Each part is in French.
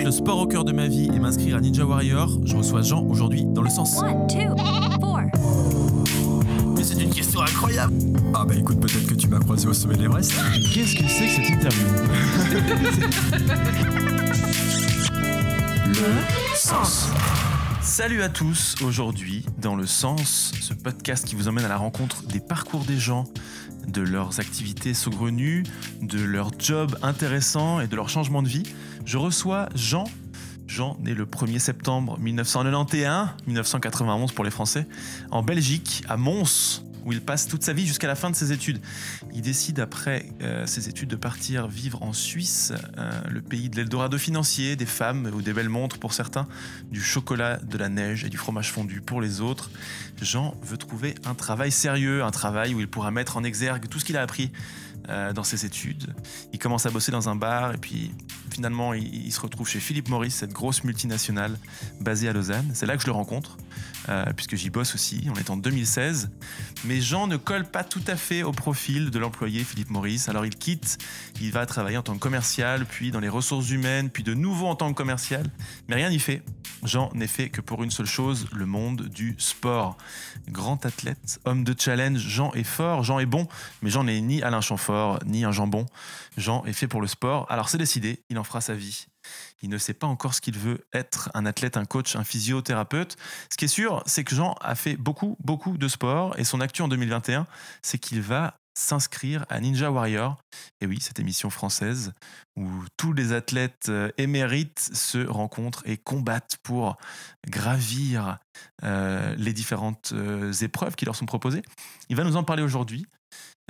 remettre le sport au cœur de ma vie et m'inscrire à Ninja Warrior, je reçois Jean aujourd'hui dans le sens. 1, 2, 4. Mais c'est une question incroyable. Ah bah écoute, peut-être que tu m'as croisé au sommet de l'Everest. Qu'est-ce que c'est que cette interview? Le sens. Salut à tous, aujourd'hui dans Le Sens, ce podcast qui vous emmène à la rencontre des parcours des gens, de leurs activités saugrenues, de leurs jobs intéressants et de leur changement de vie. Je reçois Jean. Jean, né le 1er septembre 1991 pour les Français, en Belgique, à Mons, où il passe toute sa vie jusqu'à la fin de ses études. Il décide après ses études de partir vivre en Suisse, le pays de l'Eldorado financier, des femmes ou des belles montres pour certains, du chocolat, de la neige et du fromage fondu pour les autres. Jean veut trouver un travail sérieux, un travail où il pourra mettre en exergue tout ce qu'il a appris dans ses études. Il commence à bosser dans un bar et puis finalement il se retrouve chez Philip Morris, cette grosse multinationale basée à Lausanne. C'est là que je le rencontre, puisque j'y bosse aussi. On est en 2016. Mais Jean ne colle pas tout à fait au profil de l'employé Philip Morris. Alors il quitte, il va travailler en tant que commercial, puis dans les ressources humaines, puis de nouveau en tant que commercial. Mais rien n'y fait. Jean n'est fait que pour une seule chose, le monde du sport. Grand athlète, homme de challenge, Jean est fort, Jean est bon, mais Jean n'est ni Alain Chamfort, ni un jambon. Jean est fait pour le sport, alors c'est décidé, il en fera sa vie. Il ne sait pas encore ce qu'il veut être, un athlète, un coach, un physiothérapeute. Ce qui est sûr, c'est que Jean a fait beaucoup de sport, et son actu en 2021, c'est qu'il va s'inscrire à Ninja Warrior. Et oui, cette émission française où tous les athlètes émérites se rencontrent et combattent pour gravir les différentes épreuves qui leur sont proposées. Il va nous en parler aujourd'hui.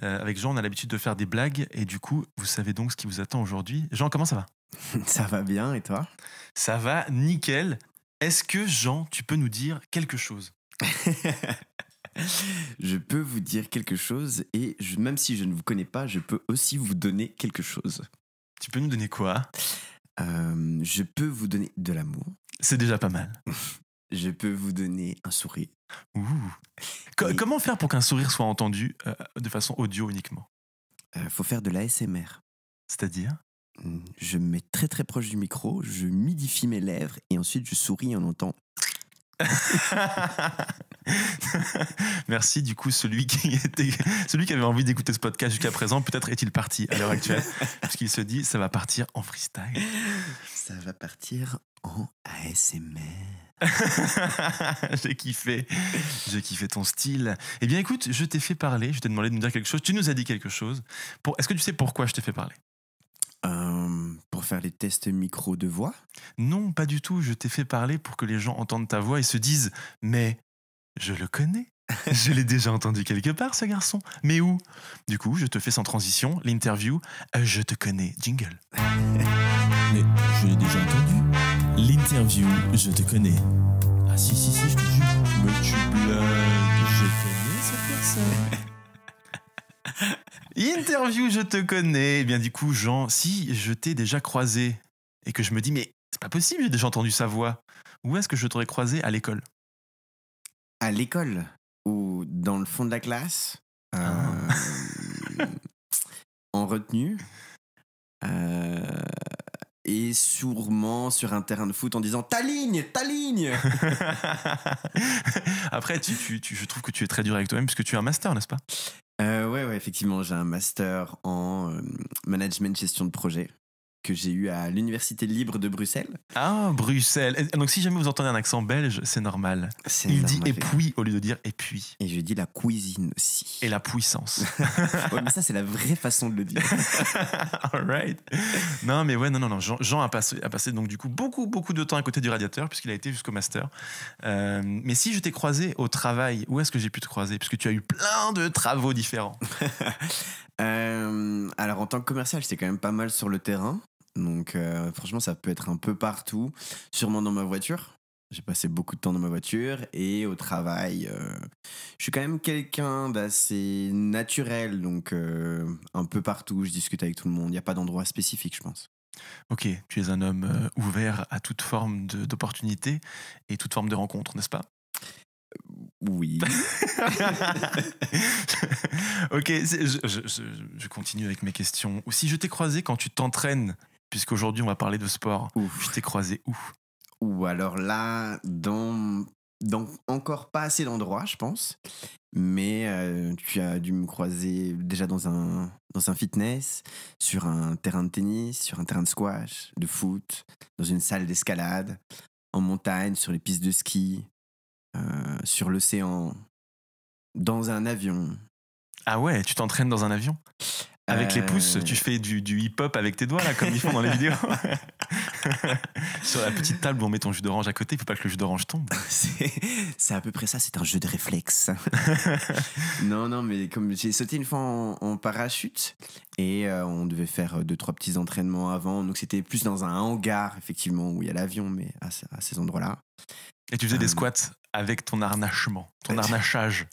Avec Jean, on a l'habitude de faire des blagues et du coup, vous savez donc ce qui vous attend aujourd'hui. Jean, comment ça va? Ça va bien, et toi? Ça va, nickel. Est-ce que, Jean, tu peux nous dire quelque chose? Je peux vous dire quelque chose et même si je ne vous connais pas, je peux aussi vous donner quelque chose. Tu peux nous donner quoi? Je peux vous donner de l'amour. C'est déjà pas mal. Je peux vous donner un sourire. Ouh. Comment faire pour qu'un sourire soit entendu de façon audio uniquement? Faut faire de l'ASMR. C'est-à-dire? Je me mets très très proche du micro, je midifie mes lèvres et ensuite je souris et on entend. Merci, du coup, celui qui avait envie d'écouter ce podcast jusqu'à présent, peut-être est-il parti à l'heure actuelle, puisqu'il se dit, ça va partir en freestyle. Ça va partir en ASMR. J'ai kiffé ton style. Eh bien, écoute, je t'ai fait parler, je t'ai demandé de nous dire quelque chose, tu nous as dit quelque chose. Est-ce que tu sais pourquoi je t'ai fait parler? Pour faire les tests micro de voix? Non, pas du tout. Je t'ai fait parler pour que les gens entendent ta voix et se disent « Mais je le connais. Je l'ai déjà entendu quelque part, ce garçon. Mais où ?» Du coup, je te fais sans transition l'interview « Je te connais, jingle. » Mais je l'ai déjà entendu. L'interview, je te connais. Ah si, je te jure. Mais tu blagues, je connais cette personne. Interview, je te connais. Eh bien, du coup, Jean, si je t'ai déjà croisé et que je me dis, mais c'est pas possible, j'ai déjà entendu sa voix. Où est-ce que je t'aurais croisé à l'école? À l'école? Ou dans le fond de la classe? En retenue? Et sûrement sur un terrain de foot en disant ta ligne. Après, je trouve que tu es très dur avec toi-même puisque tu as un master, n'est-ce pas? Ouais, effectivement, j'ai un master en management gestion de projet que j'ai eu à l'Université libre de Bruxelles. Ah, Bruxelles. Donc, si jamais vous entendez un accent belge, c'est normal. Il dit épuis au lieu de dire épuis. Et je dis la cuisine aussi. Et la puissance. Ouais, mais ça, c'est la vraie façon de le dire. All right. Non, mais ouais, non. Jean a passé donc du coup beaucoup de temps à côté du radiateur puisqu'il a été jusqu'au master. Mais si je t'ai croisé au travail, où est-ce que j'ai pu te croiser? Puisque tu as eu plein de travaux différents. Alors, en tant que commercial, j'étais quand même pas mal sur le terrain. Donc, franchement, ça peut être un peu partout. Sûrement dans ma voiture. J'ai passé beaucoup de temps dans ma voiture. Et au travail, je suis quand même quelqu'un d'assez naturel. Donc, un peu partout, je discute avec tout le monde. Il n'y a pas d'endroit spécifique, je pense. Ok, tu es un homme ouvert à toute forme d'opportunité et toute forme de rencontre, n'est-ce pas? Oui. Ok, je continue avec mes questions. Si je t'ai croisé quand tu t'entraînes puisqu'aujourd'hui on va parler de sport. Ouf. Je t'ai croisé où? Ou alors là, dans encore pas assez d'endroits, je pense. Mais tu as dû me croiser déjà dans un fitness, sur un terrain de tennis, sur un terrain de squash, de foot, dans une salle d'escalade, en montagne, sur les pistes de ski, sur l'océan, dans un avion. Ah ouais, tu t'entraînes dans un avion? Avec les pouces, tu fais du hip-hop avec tes doigts, là, comme ils font dans les vidéos. Sur la petite table où on met ton jus d'orange à côté, il faut pas que le jus d'orange tombe. C'est à peu près ça, c'est un jeu de réflexe. Non, mais comme j'ai sauté une fois en parachute et on devait faire 2-3 petits entraînements avant, donc c'était plus dans un hangar, effectivement, où il y a l'avion, mais à ces endroits-là. Et tu faisais des squats avec ton harnachement, ton harnachage,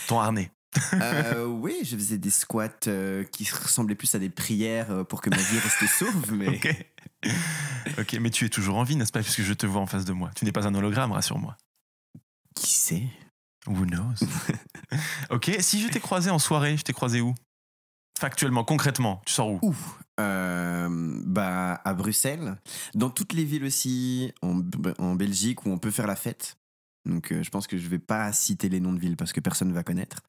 ton harnais. Oui, je faisais des squats qui ressemblaient plus à des prières pour que ma vie reste sauve, mais... Ok, mais tu es toujours en vie, n'est-ce pas, puisque je te vois en face de moi. Tu n'es pas un hologramme, rassure-moi. Qui sait? Who knows? Ok, si je t'ai croisé en soirée, je t'ai croisé où? Factuellement, concrètement, tu sors où? À Bruxelles, dans toutes les villes aussi, en Belgique, où on peut faire la fête. Donc je pense que je vais pas citer les noms de villes parce que personne ne va connaître.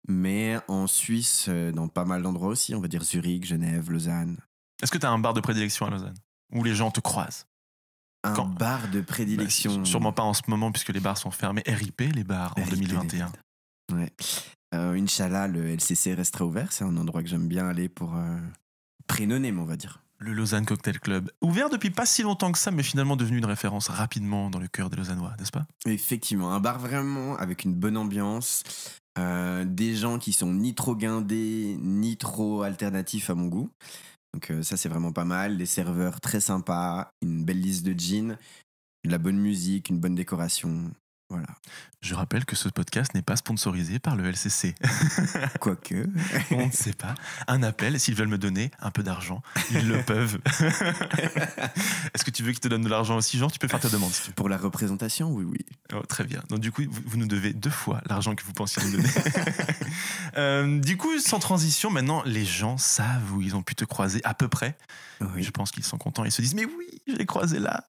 Mais en Suisse, dans pas mal d'endroits aussi, on va dire Zurich, Genève, Lausanne. Est-ce que tu as un bar de prédilection à Lausanne? Où les gens te croisent? Un bar de prédilection? Bah, sûrement pas en ce moment puisque les bars sont fermés. RIP les bars en 2021. Ouais. Inch'Allah, le LCC restera ouvert. C'est un endroit que j'aime bien aller pour prénoner, on va dire. Le Lausanne Cocktail Club. Ouvert depuis pas si longtemps que ça, mais finalement devenu une référence rapidement dans le cœur des Lausannois, n'est-ce pas? Effectivement, un bar vraiment avec une bonne ambiance. Des gens qui sont ni trop guindés, ni trop alternatifs à mon goût. Donc ça, c'est vraiment pas mal. Les serveurs très sympas, une belle liste de jeans, de la bonne musique, une bonne décoration. Voilà. Je rappelle que ce podcast n'est pas sponsorisé par le LCC. Quoique. On ne sait pas. Un appel, s'ils veulent me donner un peu d'argent, ils le peuvent. Est-ce que tu veux qu'ils te donnent de l'argent aussi, genre? Tu peux faire ta demande si tu veux. Pour la représentation, oui. Oh, très bien. Donc du coup, vous nous devez 2 fois l'argent que vous pensiez nous donner. Du coup, sans transition, maintenant, les gens savent où ils ont pu te croiser à peu près. Oui. Je pense qu'ils sont contents. Ils se disent, mais oui, je l'ai croisé là.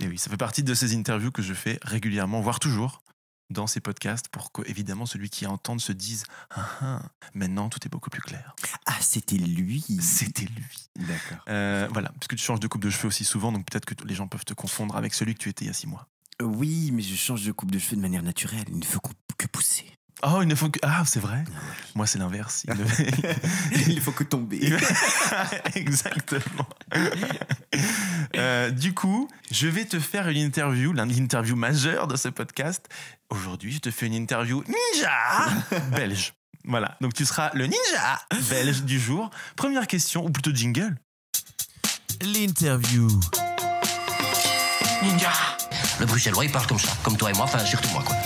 Et oui, ça fait partie de ces interviews que je fais régulièrement, voire toujours, dans ces podcasts, pour que, évidemment, celui qui entend se dise maintenant, tout est beaucoup plus clair. Ah, c'était lui. C'était lui. D'accord. Voilà, parce que tu changes de coupe de cheveux aussi souvent, donc peut-être que les gens peuvent te confondre avec celui que tu étais il y a 6 mois. Oui, mais je change de coupe de cheveux de manière naturelle. Il ne faut que pousser. Oh, il ne faut que... Ah, c'est vrai. Moi, c'est l'inverse. Il faut que tomber. Exactement. Du coup, je vais te faire une interview, l'interview majeure de ce podcast. Aujourd'hui, je te fais une interview ninja belge. Voilà, donc tu seras le ninja belge du jour. Première question, ou plutôt jingle. L'interview. Ninja. Le bruxellois, il parle comme ça, comme toi et moi, enfin surtout moi, quoi.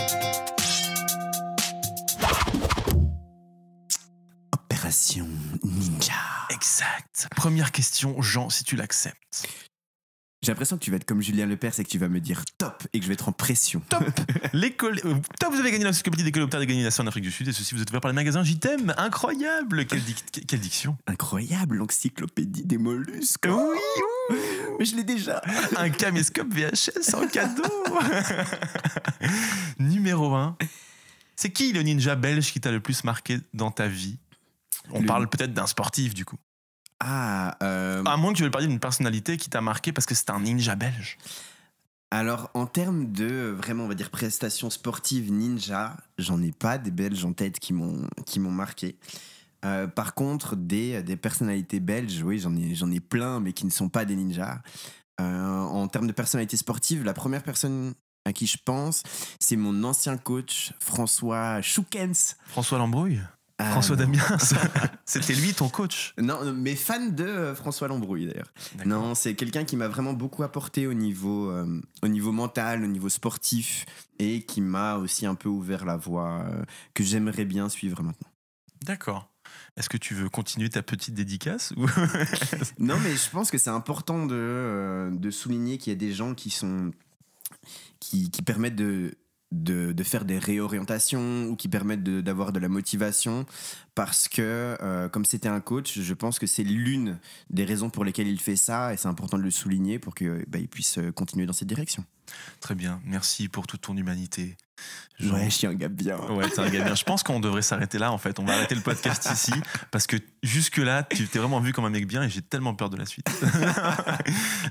Opération Ninja. Exact. Première question, Jean, si tu l'acceptes. J'ai l'impression que tu vas être comme Julien Lepers et que tu vas me dire top et que je vais être en pression. Top. Top, vous avez gagné l'encyclopédie des coléoptères des Gagné-Nations en Afrique du Sud et ceci vous êtes ouvert par le magasin JTM. Incroyable. Quelle diction. Incroyable, l'encyclopédie des mollusques. Oui. Mais je l'ai déjà. Un caméscope VHS en cadeau. Numéro 1. C'est qui le ninja belge qui t'a le plus marqué dans ta vie? On parle peut-être d'un sportif du coup. À moins que tu veuilles parler d'une personnalité qui t'a marqué parce que c'est un ninja belge. Alors, en termes de, vraiment, on va dire, prestations sportives ninja, j'en ai pas des Belges en tête qui m'ont marqué. Par contre, des personnalités belges, oui, j'en ai plein, mais qui ne sont pas des ninjas. En termes de personnalité sportive, la première personne à qui je pense, c'est mon ancien coach, François Choukens. François Lambrouille? François Damiens, c'était lui ton coach? Non, mais fan de François Lambrouille d'ailleurs. D'accord. Non, c'est quelqu'un qui m'a vraiment beaucoup apporté au niveau mental, au niveau sportif, et qui m'a aussi un peu ouvert la voie que j'aimerais bien suivre maintenant. D'accord. Est-ce que tu veux continuer ta petite dédicace ou... Non, mais je pense que c'est important de souligner qu'il y a des gens qui permettent de de faire des réorientations ou qui permettent d'avoir de la motivation parce que comme c'était un coach, je pense que c'est l'une des raisons pour lesquelles il fait ça et c'est important de le souligner pour qu'il puisse continuer dans cette direction. Très bien, merci pour toute ton humanité. Jean. Ouais, je suis un gars bien. Ouais, t'es un gars bien. Je pense qu'on devrait s'arrêter là en fait. On va arrêter le podcast ici parce que jusque-là, tu t'es vraiment vu comme un mec bien et j'ai tellement peur de la suite.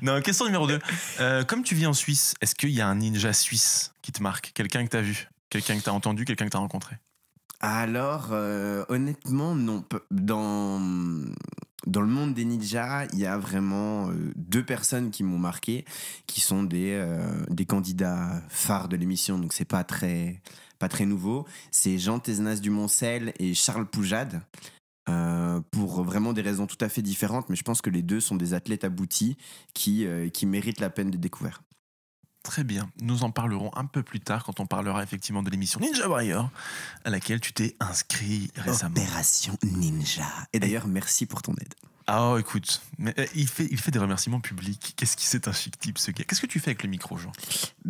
Non, question numéro 2. Comme tu vis en Suisse, est-ce qu'il y a un ninja suisse qui te marque? Quelqu'un que t'as vu? Quelqu'un que t'as entendu? Quelqu'un que t'as rencontré? Alors, honnêtement, non. Dans le monde des ninjas, il y a vraiment 2 personnes qui m'ont marqué, qui sont des candidats phares de l'émission, donc c'est pas très nouveau. C'est Jean Tesnas du Moncel et Charles Poujade, pour vraiment des raisons tout à fait différentes, mais je pense que les 2 sont des athlètes aboutis qui méritent la peine de découvrir. Très bien, nous en parlerons un peu plus tard quand on parlera effectivement de l'émission Ninja Warrior à laquelle tu t'es inscrit récemment. Opération Ninja. Et d'ailleurs, merci pour ton aide. Ah, il fait des remerciements publics. C'est un chic type ce gars. Qu'est-ce que tu fais avec le micro, Jean?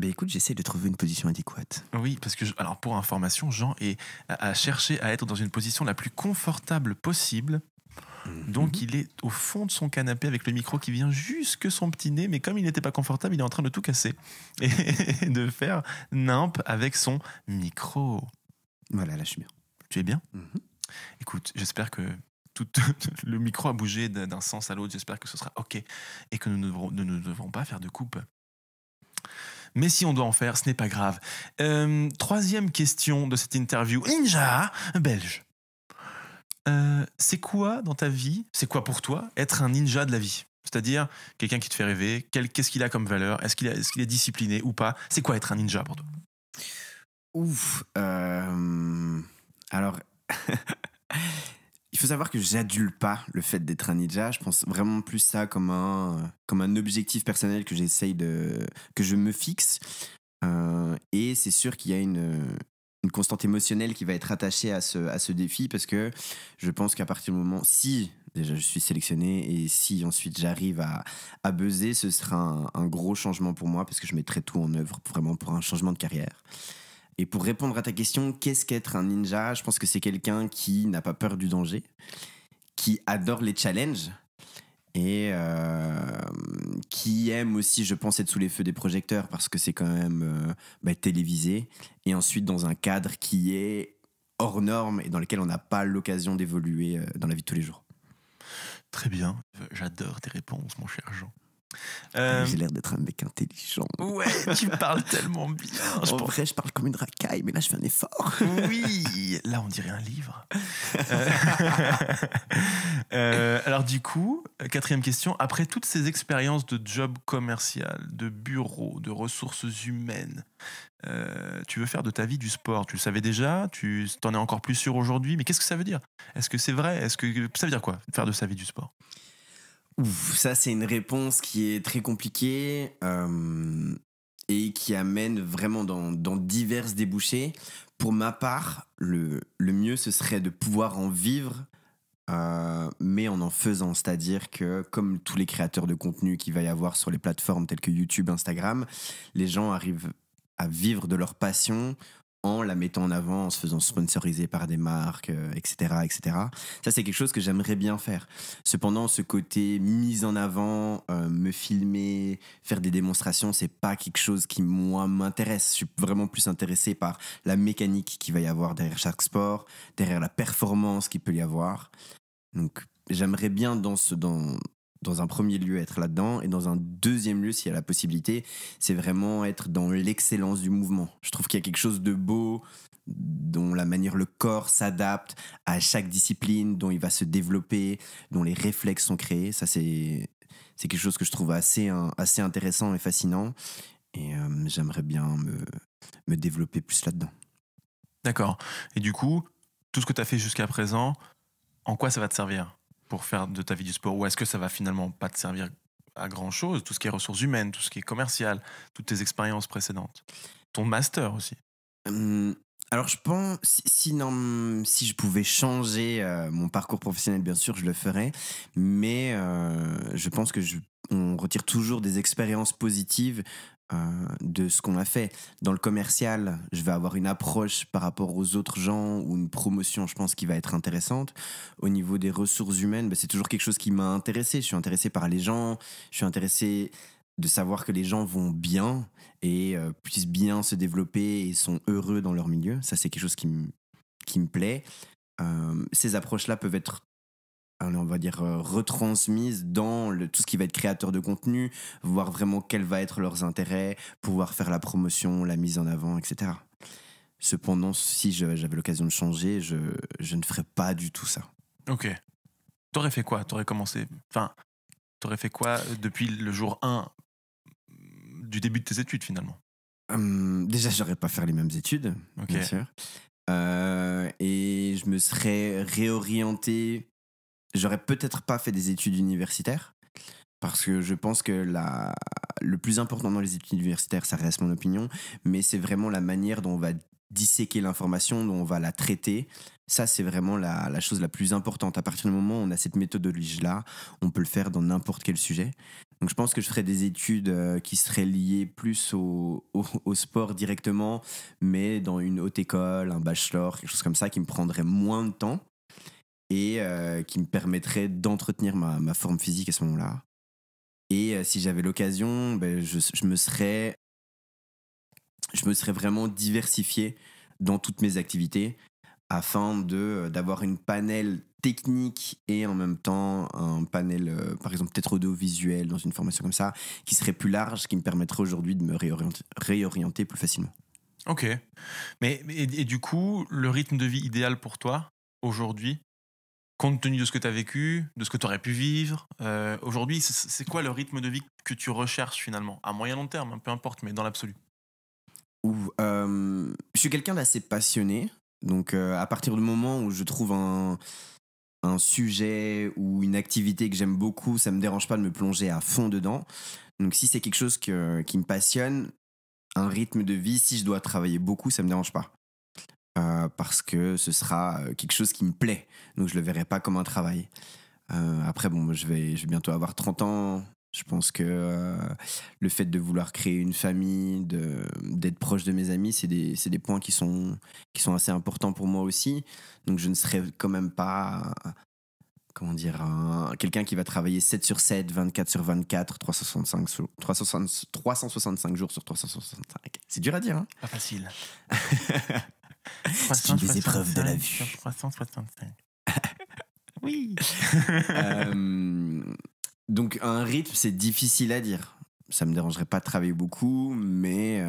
Écoute, j'essaie de trouver une position adéquate. Oui, parce que alors pour information, Jean a cherché à être dans une position la plus confortable possible. Donc il est au fond de son canapé avec le micro qui vient jusque son petit nez, mais comme il n'était pas confortable, il est en train de tout casser et de faire nimp avec son micro. Voilà, là je suis bien. Tu es bien? Écoute, j'espère que le micro a bougé d'un sens à l'autre, j'espère que ce sera ok et que nous ne devrons pas faire de coupe. Mais si on doit en faire, ce n'est pas grave. 3e question de cette interview. Ninja belge. C'est quoi dans ta vie, c'est quoi pour toi être un ninja de la vie? C'est-à-dire quelqu'un qui te fait rêver, qu'est-ce qu'il a comme valeur? Est-ce qu'il est discipliné ou pas? C'est quoi être un ninja pour toi? Ouf. Alors, il faut savoir que j'adule pas le fait d'être un ninja. Je pense vraiment plus ça comme un objectif personnel que que je me fixe. Et c'est sûr qu'il y a une constante émotionnelle qui va être attachée à ce défi parce que je pense qu'à partir du moment, si déjà je suis sélectionné et si ensuite j'arrive à buzzer, ce sera un gros changement pour moi parce que je mettrai tout en œuvre vraiment pour un changement de carrière. Et pour répondre à ta question, qu'est-ce qu'être un ninja? Je pense que c'est quelqu'un qui n'a pas peur du danger, qui adore les challenges et qui aime aussi, je pense, être sous les feux des projecteurs parce que c'est quand même télévisé et ensuite dans un cadre qui est hors norme et dans lequel on n'a pas l'occasion d'évoluer dans la vie de tous les jours. Très bien, j'adore tes réponses, mon cher Jean. J'ai l'air d'être un mec intelligent. Ouais, tu parles tellement bien. En vrai, je parle comme une racaille, mais là, je fais un effort. Oui, là, on dirait un livre. Alors du coup, 4e question. Après toutes ces expériences de job commercial, de bureau, de ressources humaines, tu veux faire de ta vie du sport. Tu le savais déjà, tu t'en es encore plus sûr aujourd'hui, mais qu'est-ce que ça veut dire? Est-ce que c'est vrai? Ça veut dire quoi, faire de sa vie du sport? Ouf, ça c'est une réponse qui est très compliquée et qui amène vraiment dans divers débouchés. Pour ma part, le mieux ce serait de pouvoir en vivre, mais en faisant. C'est-à-dire que comme tous les créateurs de contenu qu'il va y avoir sur les plateformes telles que YouTube, Instagram, les gens arrivent à vivre de leur passion en la mettant en avant, en se faisant sponsoriser par des marques, etc., etc. Ça, c'est quelque chose que j'aimerais bien faire. Cependant, ce côté mise en avant, me filmer, faire des démonstrations, c'est pas quelque chose qui, moi, m'intéresse. Je suis vraiment plus intéressé par la mécanique qu'il va y avoir derrière chaque sport, derrière la performance qu'il peut y avoir. Donc, j'aimerais bien dans un premier lieu être là-dedans et dans un deuxième lieu s'il y a la possibilité c'est vraiment être dans l'excellence du mouvement. Je trouve qu'il y a quelque chose de beau dont la manière le corps s'adapte à chaque discipline, dont il va se développer, dont les réflexes sont créés. Ça c'est quelque chose que je trouve assez intéressant et fascinant et j'aimerais bien me développer plus là-dedans. D'accord. Et du coup, tout ce que tu as fait jusqu'à présent, en quoi ça va te servir pour faire de ta vie du sport? Ou est-ce que ça va finalement pas te servir à grand chose? Tout ce qui est ressources humaines, tout ce qui est commercial, toutes tes expériences précédentes, ton master aussi. Alors je pense, si je pouvais changer mon parcours professionnel, bien sûr je le ferais, mais je pense que on retire toujours des expériences positives de ce qu'on a fait. Dans le commercial, je vais avoir une approche par rapport aux autres gens ou une promotion, je pense, qui va être intéressante. Au niveau des ressources humaines, c'est toujours quelque chose qui m'a intéressé. Je suis intéressé par les gens, je suis intéressé de savoir que les gens vont bien et puissent bien se développer et sont heureux dans leur milieu. Ça, c'est quelque chose qui me plaît. Ces approches-là peuvent être, on va dire, retransmises dans tout ce qui va être créateur de contenu, voir vraiment quels vont être leurs intérêts, pouvoir faire la promotion, la mise en avant, etc. Cependant, si j'avais l'occasion de changer, je ne ferais pas du tout ça. Ok. T'aurais fait quoi? T'aurais fait quoi depuis le jour 1 du début de tes études, finalement? Déjà, j'aurais pas fait les mêmes études, Ok. bien sûr. Et je me serais réorienté. J'aurais peut-être pas fait des études universitaires, parce que je pense que le plus important dans les études universitaires, ça reste mon opinion, mais c'est vraiment la manière dont on va disséquer l'information, dont on va la traiter. Ça, c'est vraiment la chose la plus importante. À partir du moment où on a cette méthodologie-là, on peut le faire dans n'importe quel sujet. Donc je pense que je ferais des études qui seraient liées plus au sport directement, mais dans une haute école, un bachelor, quelque chose comme ça, qui me prendrait moins de temps et qui me permettrait d'entretenir ma forme physique à ce moment-là. Et si j'avais l'occasion, je me serais vraiment diversifié dans toutes mes activités afin d'avoir une panel technique et en même temps un panel, par exemple, peut-être audiovisuel dans une formation comme ça, qui serait plus large, qui me permettrait aujourd'hui de me réorienter plus facilement. Ok. Et du coup, le rythme de vie idéal pour toi, aujourd'hui, compte tenu de ce que tu as vécu, de ce que tu aurais pu vivre, aujourd'hui, c'est quoi le rythme de vie que tu recherches finalement? À moyen long terme, peu importe, mais dans l'absolu. Je suis quelqu'un d'assez passionné, donc à partir du moment où je trouve un sujet ou une activité que j'aime beaucoup, ça me dérange pas de me plonger à fond dedans. Donc si c'est quelque chose qui me passionne, un rythme de vie, si je dois travailler beaucoup, ça me dérange pas. Parce que ce sera quelque chose qui me plaît, donc je le verrai pas comme un travail. Après, je vais bientôt avoir 30 ans. Je pense que le fait de vouloir créer une famille, d'être proche de mes amis, c'est des points qui sont assez importants pour moi aussi. Donc je ne serai quand même pas, comment dire, quelqu'un qui va travailler 7 sur 7, 24 sur 24, 365 jours sur 365. C'est dur à dire, hein? Pas facile. C'est une des épreuves de la vie. 365. Oui. Donc un rythme, c'est difficile à dire. Ça me dérangerait pas de travailler beaucoup, mais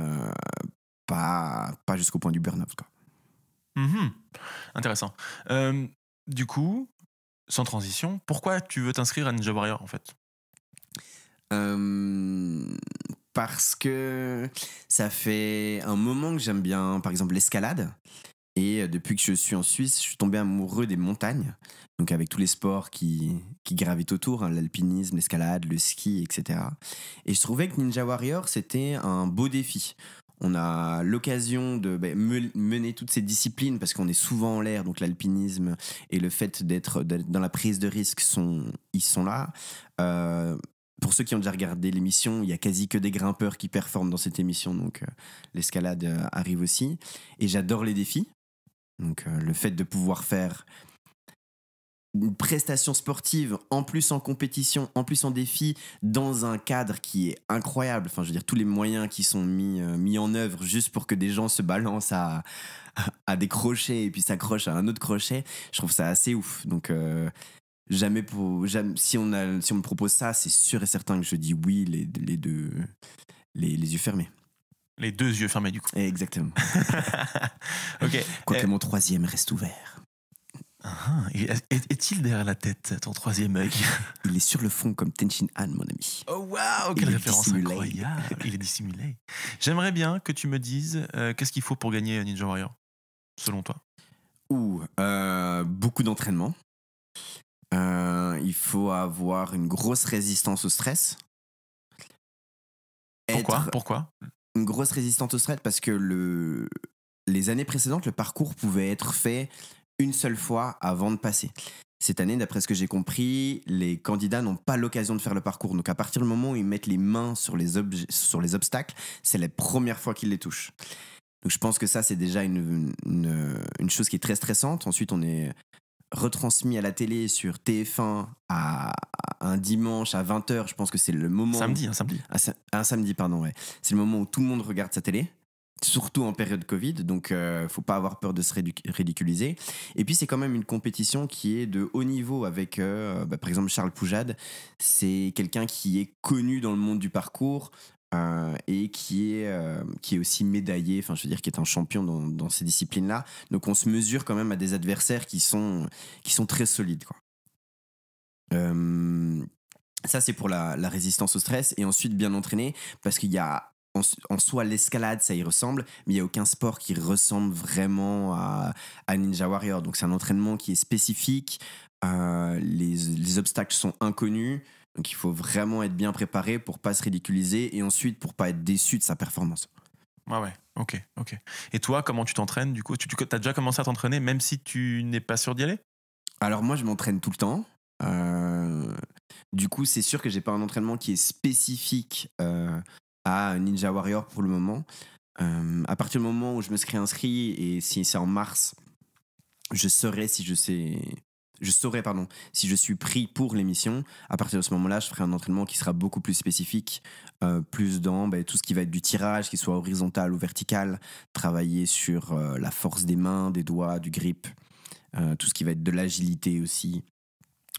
pas jusqu'au point du burn-out, quoi. Intéressant. Du coup, sans transition, pourquoi tu veux t'inscrire à Ninja Warrior, en fait? Parce que ça fait un moment que j'aime bien, par exemple, l'escalade. Et depuis que je suis en Suisse, je suis tombé amoureux des montagnes. Donc avec tous les sports qui gravitent autour, hein, l'alpinisme, l'escalade, le ski, etc. Et je trouvais que Ninja Warrior, c'était un beau défi. On a l'occasion de mener toutes ces disciplines parce qu'on est souvent en l'air, donc l'alpinisme et le fait d'être dans la prise de risque, ils sont là. Pour ceux qui ont déjà regardé l'émission, il y a quasi que des grimpeurs qui performent dans cette émission, donc l'escalade arrive aussi. Et j'adore les défis. Donc le fait de pouvoir faire une prestation sportive, en plus en compétition, en plus en défi, dans un cadre qui est incroyable. Enfin, je veux dire, tous les moyens qui sont mis en œuvre juste pour que des gens se balancent à des crochets et puis s'accrochent à un autre crochet, je trouve ça assez ouf. Donc jamais si on me propose ça, c'est sûr et certain que je dis oui, les yeux fermés. Les deux yeux fermés, du coup. Exactement. Ok. Quoique mon troisième reste ouvert. Est-il derrière la tête, ton troisième œil? Il est sur le fond comme Tenshin Han, mon ami. Oh waouh, quelle référence incroyable. Il est dissimulé. J'aimerais bien que tu me dises qu'est-ce qu'il faut pour gagner Ninja Warrior, selon toi? Beaucoup d'entraînement. Il faut avoir une grosse résistance au stress. Pourquoi? Une grosse résistance au stress parce que les années précédentes, le parcours pouvait être fait une seule fois avant de passer. cette année, d'après ce que j'ai compris, les candidats n'ont pas l'occasion de faire le parcours. Donc à partir du moment où ils mettent les mains sur les obstacles, c'est la première fois qu'ils les touchent. Donc je pense que ça, c'est déjà une chose qui est très stressante. Ensuite, on est retransmis à la télé sur TF1 à un dimanche à 20h. Je pense que c'est le moment... Samedi. Un samedi, pardon, ouais. C'est le moment où tout le monde regarde sa télé. Surtout en période Covid, donc faut pas avoir peur de se ridiculiser. Et puis c'est quand même une compétition qui est de haut niveau avec, par exemple, Charles Poujade. C'est quelqu'un qui est connu dans le monde du parcours et qui est aussi médaillé, enfin je veux dire qui est un champion dans ces disciplines-là. Donc on se mesure quand même à des adversaires qui sont très solides, quoi. Ça c'est pour la résistance au stress, et ensuite bien entraîné, parce qu'il y a en soi, l'escalade, ça y ressemble, mais il n'y a aucun sport qui ressemble vraiment à Ninja Warrior. Donc, c'est un entraînement qui est spécifique. Les obstacles sont inconnus. Donc, il faut vraiment être bien préparé pour ne pas se ridiculiser et ensuite pour ne pas être déçu de sa performance. Ah ouais, ok. Et toi, comment tu t'entraînes du coup? Tu as déjà commencé à t'entraîner même si tu n'es pas sûr d'y aller? Alors, moi, je m'entraîne tout le temps. Du coup, c'est sûr que je n'ai pas un entraînement qui est spécifique à Ninja Warrior pour le moment. À partir du moment où je me serai inscrit, et si c'est en mars, je saurai si je suis pris pour l'émission. À partir de ce moment-là, je ferai un entraînement qui sera beaucoup plus spécifique, plus dans tout ce qui va être du tirage, qu'il soit horizontal ou vertical, travailler sur la force des mains, des doigts, du grip, tout ce qui va être de l'agilité aussi,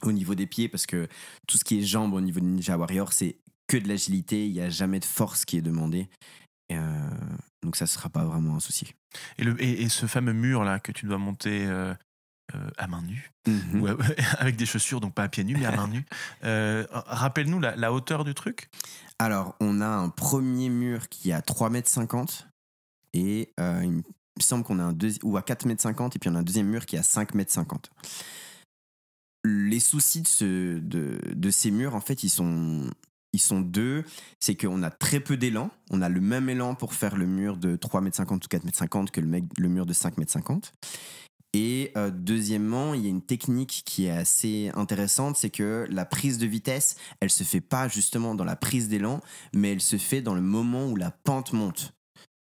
au niveau des pieds, parce que tout ce qui est jambes au niveau de Ninja Warrior, c'est que de l'agilité, il n'y a jamais de force qui est demandée. Donc ça ne sera pas vraiment un souci. Et ce fameux mur-là que tu dois monter à main nue, ou avec des chaussures, donc pas à pieds nus, mais à main nue. Rappelle-nous la hauteur du truc. Alors, on a un premier mur qui est à 3,50 m et il me semble qu'on a ou à 4,50 m, et puis on a un deuxième mur qui est à 5,50 m. Les soucis de ces murs, en fait, ils sont deux. C'est qu'on a très peu d'élan. On a le même élan pour faire le mur de 3,50 m ou 4,50 m que le mur de 5,50 m. Et deuxièmement, il y a une technique qui est assez intéressante, c'est que la prise de vitesse, elle se fait pas justement dans la prise d'élan, mais elle se fait dans le moment où la pente monte,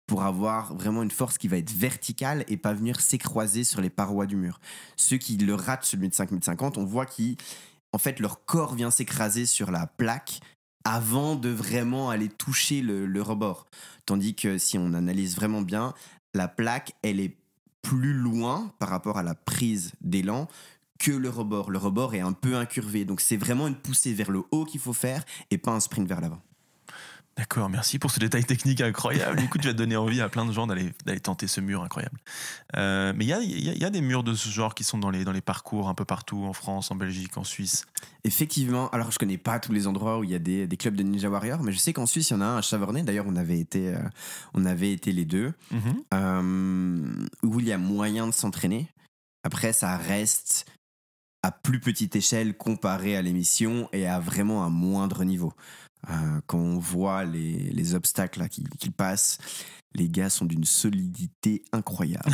pour avoir vraiment une force qui va être verticale et pas venir s'écraser sur les parois du mur. Ceux qui le ratent, celui de 5,50 m, on voit qu'en fait, leur corps vient s'écraser sur la plaque avant de vraiment aller toucher le rebord. Tandis que si on analyse vraiment bien, la plaque, elle est plus loin par rapport à la prise d'élan que le rebord. Le rebord est un peu incurvé. Donc c'est vraiment une poussée vers le haut qu'il faut faire et pas un sprint vers l'avant. D'accord, merci pour ce détail technique incroyable. Du coup, tu vas donner envie à plein de gens d'aller tenter ce mur incroyable. Mais il y a des murs de ce genre qui sont dans les parcours un peu partout, en France, en Belgique, en Suisse. Effectivement. Alors, je connais pas tous les endroits où il y a des clubs de Ninja Warrior, mais je sais qu'en Suisse, il y en a un à Chavornay. D'ailleurs, on avait été les deux, où il y a moyen de s'entraîner. Après, ça reste à plus petite échelle comparé à l'émission et à vraiment un moindre niveau. Quand on voit les obstacles là, qu'ils passent, les gars sont d'une solidité incroyable.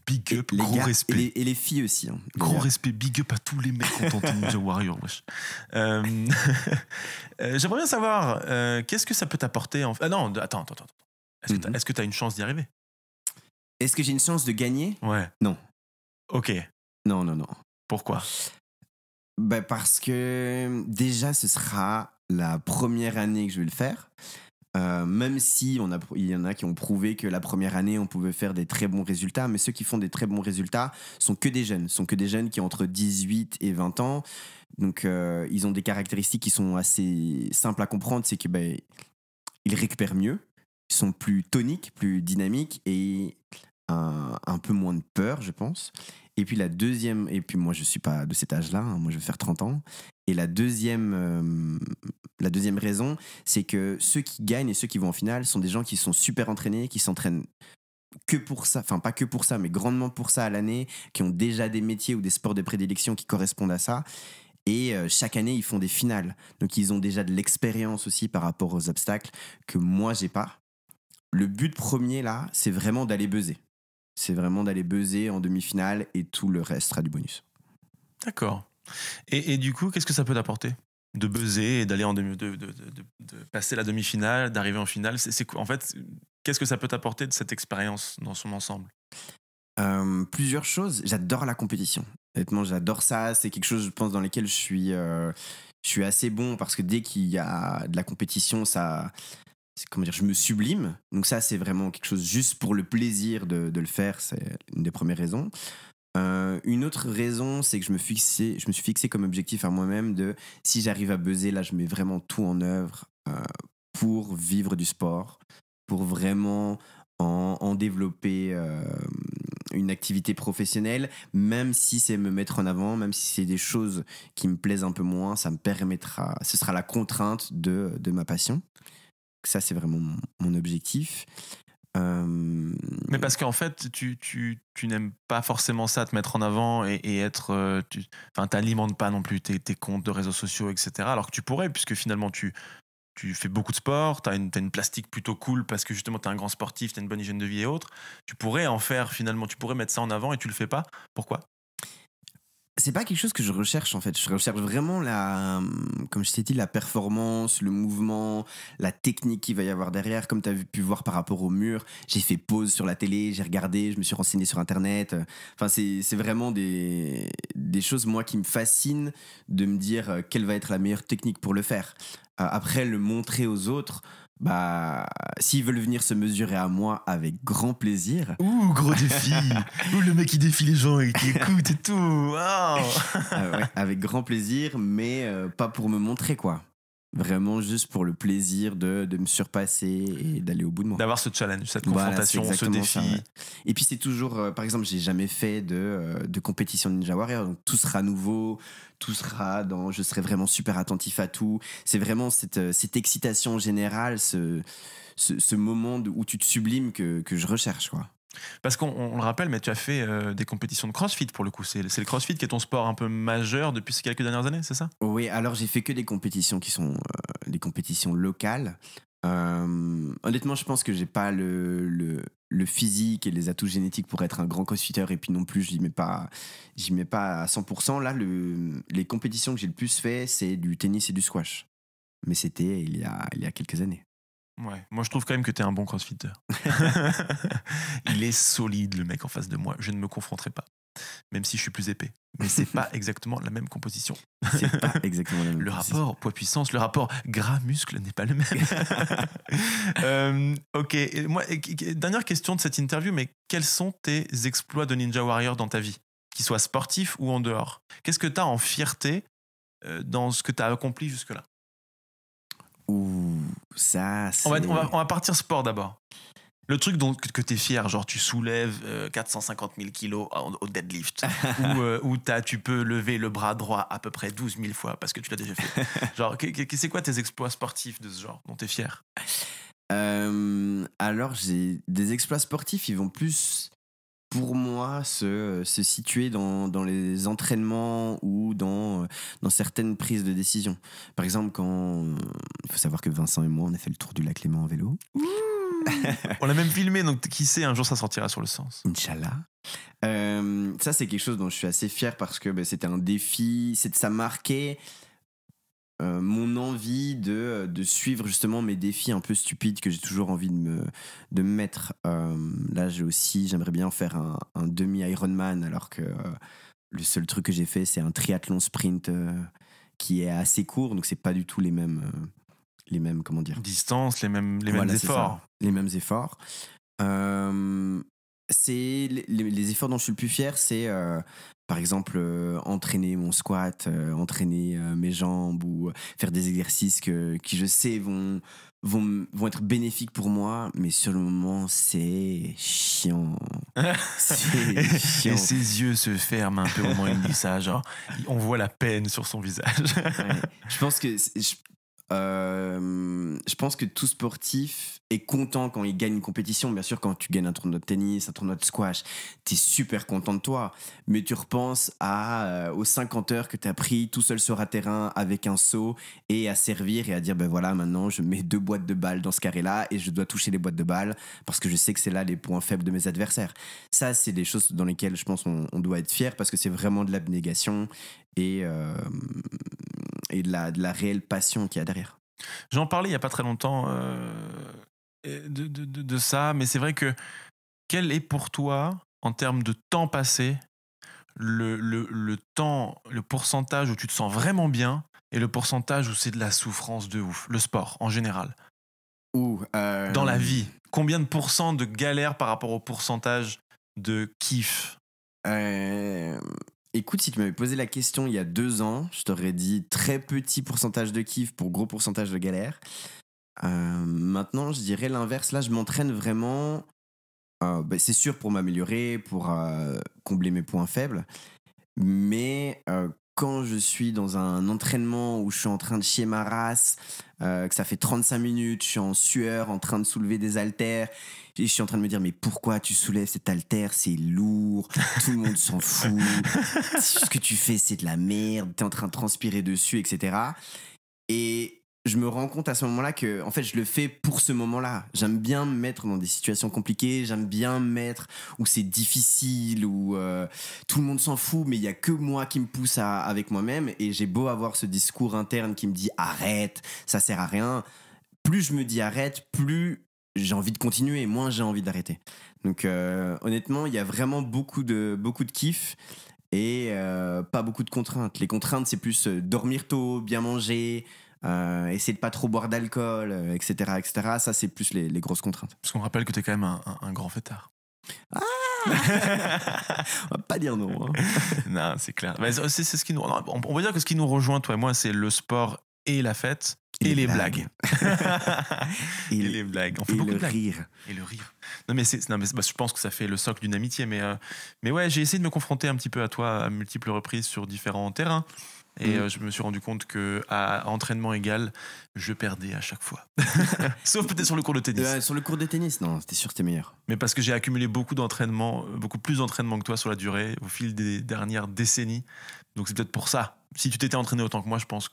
Big up, les gros gars, respect. Et les filles aussi. Hein. Gros respect, big up à tous les mecs qui ont tenté Ninja Warrior. J'aimerais bien savoir, qu'est-ce que ça peut t'apporter non, attends. Est-ce que tu as une chance d'y arriver? Est-ce que j'ai une chance de gagner? Ouais. Non. Ok. Non. Pourquoi? Parce que déjà, ce sera la première année que je vais le faire. Même si il y en a qui ont prouvé que la première année, on pouvait faire des très bons résultats. Mais ceux qui font des très bons résultats sont que des jeunes qui ont entre 18 et 20 ans. Donc, ils ont des caractéristiques qui sont assez simples à comprendre. C'est que ils récupèrent mieux, ils sont plus toniques, plus dynamiques et un peu moins de peur, je pense. Et puis moi je suis pas de cet âge-là, hein, moi je vais faire 30 ans. Et la deuxième raison, c'est que ceux qui gagnent et ceux qui vont en finale sont des gens qui sont super entraînés, qui s'entraînent que pour ça, enfin pas que pour ça, mais grandement pour ça à l'année, qui ont déjà des métiers ou des sports de prédilection qui correspondent à ça. Et chaque année, ils font des finales. Donc ils ont déjà de l'expérience aussi par rapport aux obstacles que moi j'ai pas. Le but premier là, c'est vraiment d'aller buzzer. C'est vraiment d'aller buzzer en demi-finale et tout le reste sera du bonus. D'accord. Et du coup, qu'est-ce que ça peut t'apporter de buzzer et d'aller de passer la demi-finale, d'arriver en finale? C'est quoi, en fait, qu'est-ce que ça peut t'apporter de cette expérience dans son ensemble? Plusieurs choses. J'adore la compétition. Honnêtement, j'adore ça. C'est quelque chose, je pense, dans lequel je suis assez bon parce que dès qu'il y a de la compétition, comment dire, je me sublime. Donc ça, c'est vraiment quelque chose juste pour le plaisir de le faire. C'est une des premières raisons. Une autre raison, c'est que je me suis fixé comme objectif à moi-même de si j'arrive à buzzer, là, je mets vraiment tout en œuvre pour vivre du sport, pour vraiment en développer une activité professionnelle, même si c'est me mettre en avant, même si c'est des choses qui me plaisent un peu moins, ça me permettra, ce sera la contrainte de ma passion. Ça, c'est vraiment mon objectif. Mais parce qu'en fait, tu n'aimes pas forcément ça, te mettre en avant et être. T'alimentes pas non plus tes comptes de réseaux sociaux, etc. Alors que tu pourrais, puisque finalement, tu fais beaucoup de sport, t'as une plastique plutôt cool parce que justement, t'es un grand sportif, t'as une bonne hygiène de vie et autres. Tu pourrais en faire finalement, tu pourrais mettre ça en avant et tu le fais pas. Pourquoi? C'est pas quelque chose que je recherche en fait. Je recherche vraiment comme je t'ai dit, la performance, le mouvement, la technique qu'il va y avoir derrière. Comme tu as pu voir par rapport au mur, j'ai fait pause sur la télé, j'ai regardé, je me suis renseigné sur internet. Enfin, c'est vraiment des choses, moi, qui me fascinent de me dire quelle va être la meilleure technique pour le faire. Après, le montrer aux autres, bah, s'ils veulent venir se mesurer à moi, avec grand plaisir. Ouh, gros défi. Ouh, le mec qui défie les gens et qui écoute et tout. Wow. Ouais, avec grand plaisir, mais pas pour me montrer, quoi. Vraiment juste pour le plaisir de me surpasser et d'aller au bout de moi. D'avoir ce challenge, cette confrontation, ce défi. Ça, ouais. Et puis c'est toujours, par exemple, j'ai jamais fait de compétition Ninja Warrior, donc tout sera nouveau, je serai vraiment super attentif à tout. C'est vraiment cette excitation générale, ce moment où tu te sublimes que je recherche, quoi. Parce qu'on le rappelle, mais tu as fait des compétitions de CrossFit pour le coup. C'est le CrossFit qui est ton sport un peu majeur depuis ces quelques dernières années, c'est ça? Oui, alors j'ai fait que des compétitions qui sont des compétitions locales. Honnêtement, je pense que j'ai pas le physique et les atouts génétiques pour être un grand crossfitter, et puis non plus, j'y mets pas à 100%. Là, les compétitions que j'ai le plus fait, c'est du tennis et du squash. Mais c'était il y a quelques années. Ouais, moi je trouve quand même que t'es un bon crossfitter. Il est solide, le mec en face de moi. Je ne me confronterai pas, même si je suis plus épais. Mais c'est pas exactement la même composition. C'est pas exactement la même Le composition. rapport poids-puissance, le rapport gras-muscle n'est pas le même. Ok, et moi, dernière question de cette interview, mais quels sont tes exploits de Ninja Warrior dans ta vie, qu'ils soient sportifs ou en dehors? Qu'est-ce que t'as en fierté dans ce que t'as accompli jusque-là? Ouh, ça, c'est... On va partir sport d'abord. Le truc que t'es fier, genre tu soulèves 450 000 kilos au deadlift, ou tu peux lever le bras droit à peu près 12 000 fois parce que tu l'as déjà fait. Genre, c'est quoi tes exploits sportifs de ce genre dont t'es fier? Alors, j'ai des exploits sportifs, ils vont plus, pour moi, se situer dans les entraînements ou dans certaines prises de décision. Par exemple, il faut savoir que Vincent et moi, on a fait le tour du lac Léman en vélo. On l'a même filmé, donc qui sait, un jour ça sortira sur le sens. Inch'Allah. Ça, c'est quelque chose dont je suis assez fier parce que c'était un défi, ça marquait mon envie de suivre justement mes défis un peu stupides que j'ai toujours envie de me mettre. Là, j'aimerais bien faire un demi-Ironman, alors que le seul truc que j'ai fait, c'est un triathlon sprint qui est assez court, donc c'est pas du tout les mêmes comment dire, distance, les mêmes efforts. Les mêmes efforts. C'est les efforts dont je suis le plus fier, c'est par exemple entraîner mon squat, entraîner mes jambes, ou faire des exercices qui je sais vont être bénéfiques pour moi, mais sur le moment c'est chiant. C'est chiant. Et ses yeux se ferment un peu au moment où il dit ça, genre on voit la peine sur son visage. Ouais. Je pense que Je pense que tout sportif est content quand il gagne une compétition. Bien sûr, quand tu gagnes un tournoi de tennis, un tournoi de squash, t'es super content de toi. Mais tu repenses aux 50 heures que t'as pris tout seul sur un terrain avec un seau et à servir et à dire ben voilà, maintenant je mets 2 boîtes de balles dans ce carré-là et je dois toucher les boîtes de balles parce que je sais que c'est là les points faibles de mes adversaires. Ça, c'est des choses dans lesquelles je pense on doit être fier parce que c'est vraiment de l'abnégation et de la réelle passion qu'il y a derrière. J'en parlais il n'y a pas très longtemps de ça, mais c'est vrai que quel est pour toi, en termes de temps passé, le pourcentage où tu te sens vraiment bien et le pourcentage où c'est de la souffrance de ouf, le sport en général? Dans la vie, combien de pourcents de galère par rapport au pourcentage de kiff? Écoute, si tu m'avais posé la question il y a 2 ans, je t'aurais dit très petit pourcentage de kiff pour gros pourcentage de galère. Maintenant, je dirais l'inverse. Là, je m'entraîne vraiment. C'est sûr pour m'améliorer, pour combler mes points faibles. Mais quand je suis dans un entraînement où je suis en train de chier ma race, que ça fait 35 minutes, je suis en sueur, en train de soulever des haltères, et je suis en train de me dire mais pourquoi tu soulèves cet haltère, c'est lourd, tout le monde s'en fout, ce que tu fais c'est de la merde, t'es en train de transpirer dessus, etc. Et je me rends compte à ce moment-là que en fait je le fais pour ce moment-là. J'aime bien me mettre dans des situations compliquées, j'aime bien me mettre où c'est difficile, où tout le monde s'en fout, mais il y a que moi qui me pousse avec moi-même, et j'ai beau avoir ce discours interne qui me dit arrête, ça sert à rien. Plus je me dis arrête, plus j'ai envie de continuer, moins j'ai envie d'arrêter. Donc honnêtement, il y a vraiment beaucoup de kiff et pas beaucoup de contraintes. Les contraintes, c'est plus dormir tôt, bien manger, essayer de pas trop boire d'alcool, etc., etc. Ça, c'est plus les grosses contraintes. Parce qu'on rappelle que t'es quand même un grand fêtard. On va pas dire non. Hein. Non, c'est clair. Mais c'est ce qui nous. On va dire que ce qui nous rejoint, toi et moi, c'est le sport et la fête et les blagues. Et les blagues. On fait beaucoup de blagues. Rire. Et le rire. Non, mais je pense que ça fait le socle d'une amitié. Mais ouais, j'ai essayé de me confronter un petit peu à toi à multiples reprises sur différents terrains. Et je me suis rendu compte qu'à entraînement égal, je perdais à chaque fois. Sauf peut-être sur le cours de tennis. Sur le cours de tennis, non, c'était sûr que t'es meilleur. Mais parce que j'ai accumulé beaucoup plus d'entraînements que toi sur la durée, au fil des dernières décennies. Donc c'est peut-être pour ça. Si tu t'étais entraîné autant que moi, je pense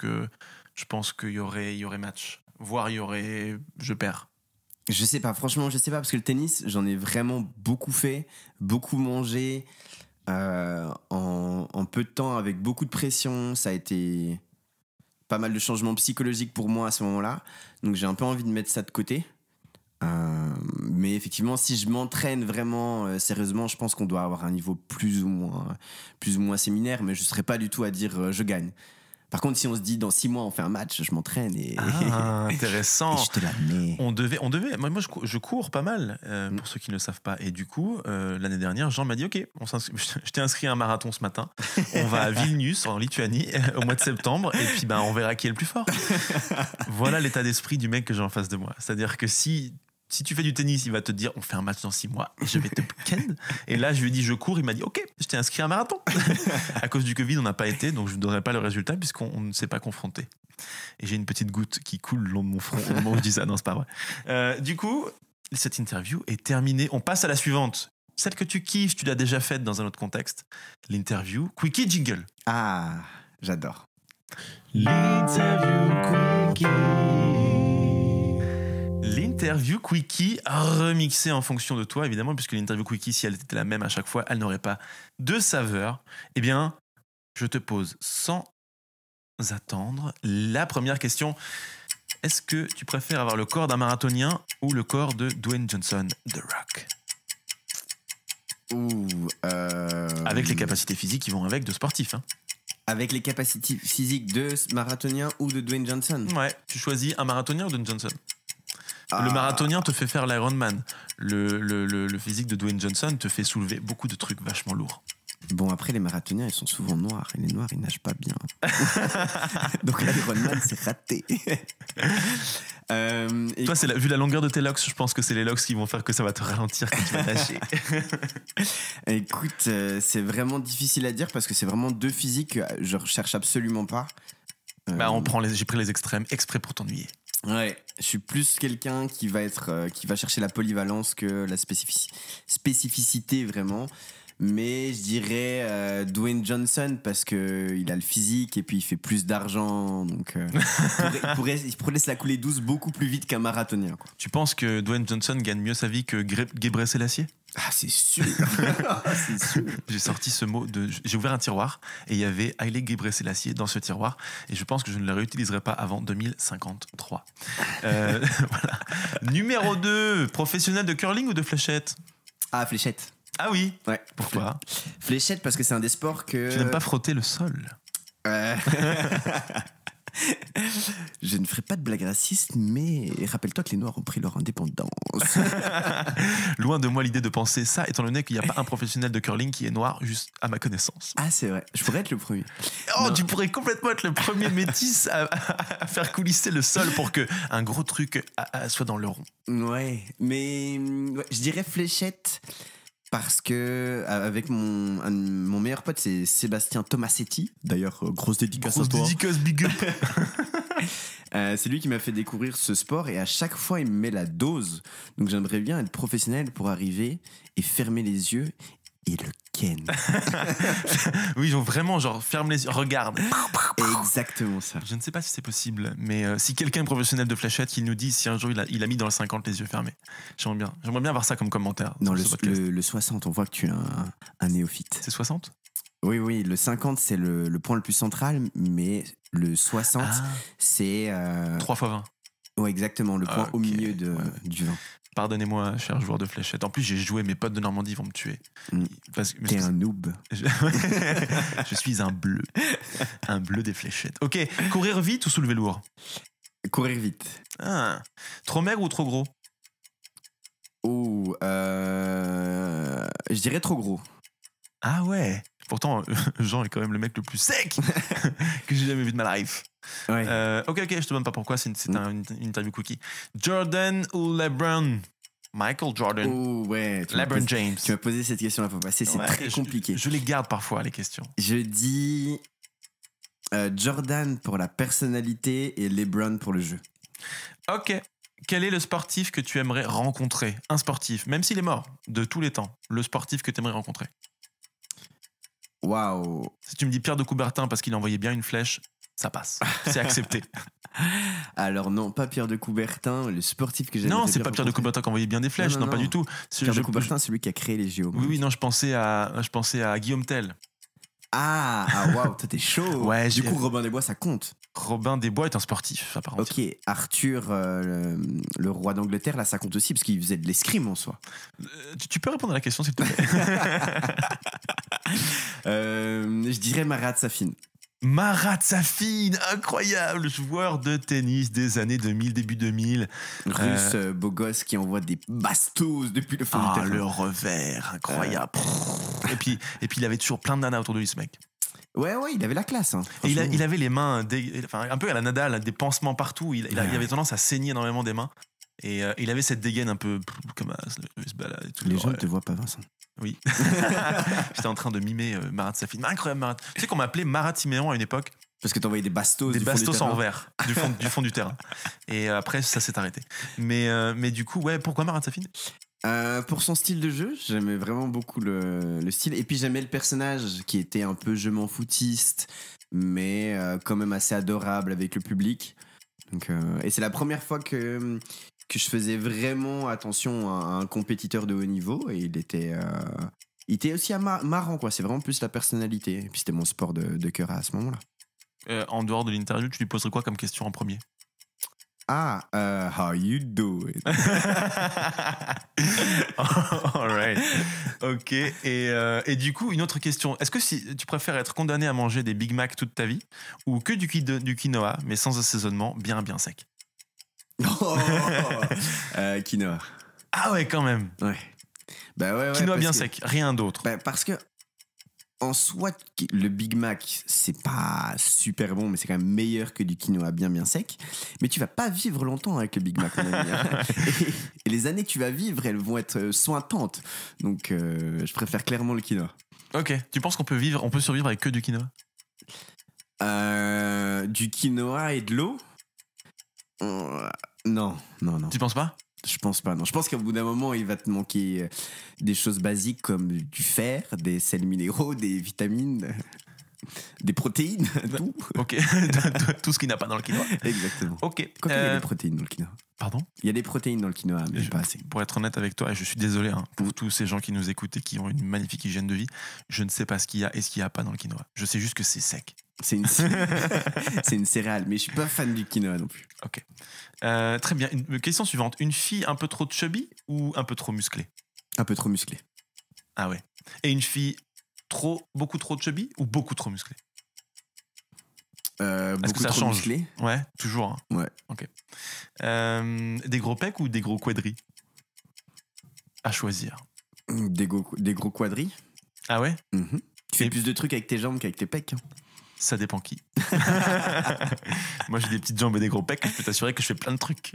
qu'il y aurait match. Voire je perds. Je sais pas, franchement, je sais pas, parce que le tennis, j'en ai vraiment beaucoup fait, beaucoup mangé. En peu de temps, avec beaucoup de pression, ça a été pas mal de changements psychologiques pour moi à ce moment-là, donc j'ai un peu envie de mettre ça de côté, mais effectivement si je m'entraîne vraiment sérieusement, je pense qu'on doit avoir un niveau plus ou moins séminaire, mais je serais pas du tout à dire je gagne. Par contre, si on se dit dans 6 mois on fait un match, je m'entraîne et intéressant. Et je te la mets. On devait. Moi, je cours pas mal, pour ceux qui ne le savent pas. Et du coup, l'année dernière, Jean m'a dit ok, je t'ai inscrit à un marathon ce matin. On va à Vilnius en Lituanie au mois de septembre, et puis on verra qui est le plus fort. Voilà l'état d'esprit du mec que j'ai en face de moi. C'est-à-dire que si tu fais du tennis, il va te dire on fait un match dans 6 mois et je vais te ken. Et là, je lui ai dit je cours, il m'a dit ok, je t'ai inscrit à un marathon. À cause du Covid, on n'a pas été, donc je ne donnerai pas le résultat puisqu'on ne s'est pas confronté. Et j'ai une petite goutte qui coule le long de mon front au moment où je dis ça. Non, c'est pas vrai. Du coup, cette interview est terminée. On passe à la suivante. Celle que tu kiffes, tu l'as déjà faite dans un autre contexte. L'interview Quickie Jingle. Ah, j'adore. L'interview Quickie. L'interview Quickie remixée en fonction de toi, évidemment, puisque l'interview Quickie, si elle était la même à chaque fois, elle n'aurait pas de saveur. Eh bien, je te pose sans attendre la première question. Est-ce que tu préfères avoir le corps d'un marathonien ou le corps de Dwayne Johnson, The Rock? Avec les capacités physiques qui vont avec de sportifs. Hein. Avec les capacités physiques de marathonien ou de Dwayne Johnson? Ouais, tu choisis un marathonien ou Dwayne Johnson? Le marathonien te fait faire l'Ironman. Le physique de Dwayne Johnson te fait soulever beaucoup de trucs vachement lourds. Bon, après, les marathoniens, ils sont souvent noirs. Et les noirs, ils nagent pas bien. Donc l'Ironman, c'est raté. Toi, vu la longueur de tes locks, je pense que c'est les locks qui vont faire que ça va te ralentir quand tu vas nager. Écoute, c'est vraiment difficile à dire parce que c'est vraiment 2 physiques que je recherche absolument pas. Bah, j'ai pris les extrêmes exprès pour t'ennuyer. Ouais, je suis plus quelqu'un qui va chercher la polyvalence que la spécificité vraiment. Mais je dirais Dwayne Johnson parce que il a le physique et puis il fait plus d'argent, donc il pourrait laisser la couler douce beaucoup plus vite qu'un marathonien, quoi. Tu penses que Dwayne Johnson gagne mieux sa vie que Gebre Selassie? Ah, c'est sûr. C'est sûr. J'ai sorti ce mot j'ai ouvert un tiroir et il y avait Haile Gebre Selassie dans ce tiroir et je pense que je ne le réutiliserai pas avant 2053. Voilà. Numéro 2, professionnel de curling ou de fléchette? Ah, fléchette. Ah oui. Ouais. Pourquoi? Fléchette parce que c'est un des sports que... Tu n'aimes pas frotter le sol? Je ne ferai pas de blague raciste, mais rappelle-toi que les Noirs ont pris leur indépendance. Loin de moi l'idée de penser ça, étant donné qu'il n'y a pas un professionnel de curling qui est noir, juste à ma connaissance. Ah, c'est vrai. Je pourrais être le premier. Oh, tu pourrais complètement être le premier métis à faire coulisser le sol pour que un gros truc soit dans le rond. Ouais, mais je dirais fléchette. Parce que avec mon meilleur pote, c'est Sébastien Tomasetti. D'ailleurs, grosse dédicace à toi. Grosse dédicace, big up. C'est lui qui m'a fait découvrir ce sport et à chaque fois, il me met la dose. Donc j'aimerais bien être professionnel pour arriver et fermer les yeux et le ken. Oui, vraiment, genre, ferme les yeux, regarde. Exactement ça. Je ne sais pas si c'est possible, mais si quelqu'un est professionnel de fléchette, il nous dit si un jour il a mis dans le 50 les yeux fermés. J'aimerais bien avoir ça comme commentaire. Non, le 60, on voit que tu es un néophyte. C'est 60 ? Oui, le 50, c'est le point le plus central, mais le 60, c'est... 3 fois 20. Oui, exactement, le point au milieu du 20. Pardonnez-moi, cher joueur de fléchette. En plus, j'ai joué, mes potes de Normandie vont me tuer. T'es un noob. Je suis un bleu. Un bleu des fléchettes. Ok, courir vite ou soulever lourd? Courir vite. Ah. Trop maigre ou trop gros? Oh, je dirais trop gros. Ah ouais. Pourtant, Jean est quand même le mec le plus sec que j'ai jamais vu de ma life. Ouais. Ok, je te demande pas pourquoi, c'est une interview cookie. Jordan ou LeBron? Michael Jordan. Oh ouais. LeBron James. Tu m'as posé cette question la fois passée, c'est très compliqué. Je les garde parfois, les questions. Je dis Jordan pour la personnalité et LeBron pour le jeu. Ok. Quel est le sportif que tu aimerais rencontrer? Un sportif, même s'il est mort, de tous les temps. Le sportif que tu aimerais rencontrer. Waouh. Si tu me dis Pierre de Coubertin parce qu'il envoyait bien une flèche, ça passe. C'est accepté. Alors non, pas Pierre de Coubertin, le sportif que j'aimerais. Non, c'est pas Pierre de Coubertin qui envoyait bien des flèches, non, pas du tout. Pierre de Coubertin, c'est lui qui a créé les JO. Oui, non, je pensais à Guillaume Tell. Ah, waouh, toi t'es chaud. Ouais, du coup, Robin des Bois, ça compte. Robin des Bois est un sportif, apparemment. Ok, Arthur, le roi d'Angleterre, là, ça compte aussi, parce qu'il faisait de l'escrime en soi. Tu peux répondre à la question, s'il te plaît? Je dirais Marat Safin. Marat Safin, incroyable joueur de tennis des années 2000, début 2000. Russe, beau gosse qui envoie des bastos depuis le fond du terrain. Le revers, incroyable. Et puis il avait toujours plein de nanas autour de lui, ce mec. Ouais, il avait la classe. Hein, et il avait les mains, un peu à la Nadal, des pansements partout. Il avait tendance à saigner énormément des mains. Et il avait cette dégaine un peu comme se balade et tout. Les gens ne te voient pas, Vincent. Oui. J'étais en train de mimer Marat Safin. Incroyable, Marat. Tu sais qu'on m'appelait Marat Siméon à une époque. Parce que t'envoyais des bastos. Des bastos en revers, du fond du terrain. Et après, ça s'est arrêté. Mais du coup, ouais, pourquoi Marat Safin? Pour son style de jeu, j'aimais vraiment beaucoup le style. Et puis j'aimais le personnage qui était un peu je m'en foutiste, mais quand même assez adorable avec le public. Donc, et c'est la première fois que je faisais vraiment attention à un compétiteur de haut niveau. Et il était aussi marrant, quoi. C'est vraiment plus la personnalité. Et puis c'était mon sport de cœur à ce moment-là. En dehors de l'interview, tu lui poserais quoi comme question en premier? How you doing? Alright. Ok. Et du coup, une autre question. Est-ce que si tu préfères être condamné à manger des Big Mac toute ta vie ou que du quinoa, mais sans assaisonnement, bien sec? Quinoa. Ah ouais, quand même. Ouais. Bah ouais. Quinoa bien sec, rien d'autre. Bah parce que en soi, le Big Mac, c'est pas super bon, mais c'est quand même meilleur que du quinoa bien sec. Mais tu vas pas vivre longtemps avec le Big Mac, mon ami. Et les années que tu vas vivre, elles vont être sointantes. Donc, je préfère clairement le quinoa. Ok. Tu penses qu'on peut survivre avec que du quinoa? Du quinoa et de l'eau Non. Tu penses pas? Je pense pas, non. Je pense qu'au bout d'un moment, il va te manquer des choses basiques comme du fer, des sels minéraux, des vitamines, des protéines, tout. Ok, tout ce qu'il n'a pas dans le quinoa. Exactement. Ok. Quand il y a des protéines dans le quinoa. Pardon? Il y a des protéines dans le quinoa, mais pas assez. Pour être honnête avec toi, et je suis désolé pour tous ces gens qui nous écoutent et qui ont une magnifique hygiène de vie, je ne sais pas ce qu'il y a et ce qu'il n'y a pas dans le quinoa. Je sais juste que c'est sec. C'est une céréale, mais je suis pas fan du quinoa non plus. Ok. Très bien. Question suivante. Une fille un peu trop chubby ou un peu trop musclée? Un peu trop musclé. Ah ouais. Et une fille beaucoup trop chubby ou beaucoup trop musclée? Beaucoup que ça trop change? musclé. Ouais, toujours. Hein. Ouais. Ok. Des gros pecs ou des gros quadris? À choisir. Des gros quadris. Ah ouais? Tu fais plus de trucs avec tes jambes qu'avec tes pecs. Hein. Ça dépend qui. Moi, j'ai des petites jambes et des gros pecs. Je peux t'assurer que je fais plein de trucs.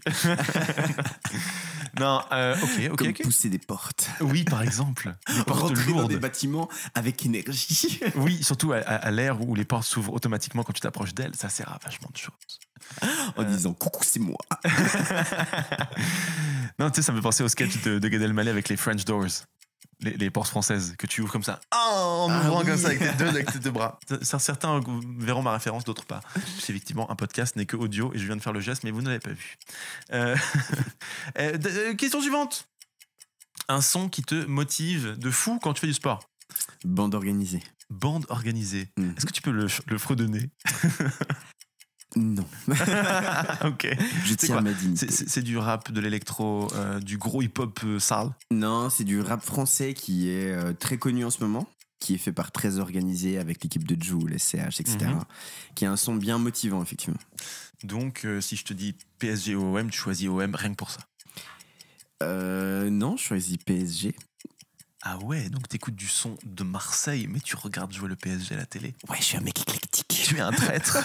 Non, Comme ok. pousser des portes. Oui, par exemple. Des portes Rentrer dans lourdes. des bâtiments avec énergie. Oui, surtout à l'ère où les portes s'ouvrent automatiquement quand tu t'approches d'elles. Ça sert à vachement de choses. En disant coucou, c'est moi. Non, tu sais, ça me fait penser au sketch de Gad Elmaleh avec les French Doors. Les portes françaises que tu ouvres comme ça. En ouvrant comme ça avec tes deux bras. Certains verront ma référence, d'autres pas. C'est effectivement un podcast n'est que audio et je viens de faire le geste, mais vous ne l'avez pas vu. Question suivante. Un son qui te motive de fou quand tu fais du sport? Bande organisée. Bande organisée. Est-ce que tu peux le fredonner? Non. Ok. Je tiens à ma dignité. C'est du rap, de l'électro, du gros hip-hop sale? Non, c'est du rap français qui est très connu en ce moment, qui est fait par Très Organisé avec l'équipe de Jul, SCH, etc. Qui a un son bien motivant, effectivement. Donc, si je te dis PSG ou OM, tu choisis OM rien que pour ça? Non, je choisis PSG. Ah ouais, donc t'écoutes du son de Marseille, mais tu regardes jouer le PSG à la télé? Ouais, je suis un mec éclectique. Tu es un traître.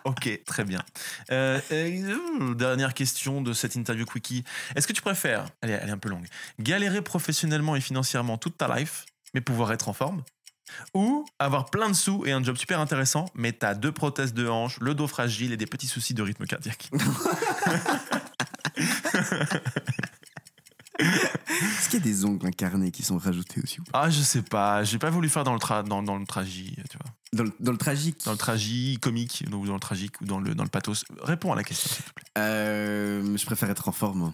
Ok, très bien. Dernière question de cette interview quickie. Est-ce que tu préfères, elle est un peu longue, galérer professionnellement et financièrement toute ta life, mais pouvoir être en forme? Ou avoir plein de sous et un job super intéressant, mais t'as 2 prothèses de hanche, le dos fragile et des petits soucis de rythme cardiaque? Est-ce qu'il y a des ongles incarnés qui sont rajoutés aussi? Ah, je sais pas. J'ai pas voulu faire dans le tragique, tu vois. Dans le tragique? Dans le tragique comique, ou dans le tragique, ou dans le pathos. Réponds à la question, s'il te plaît. Je préfère être en forme.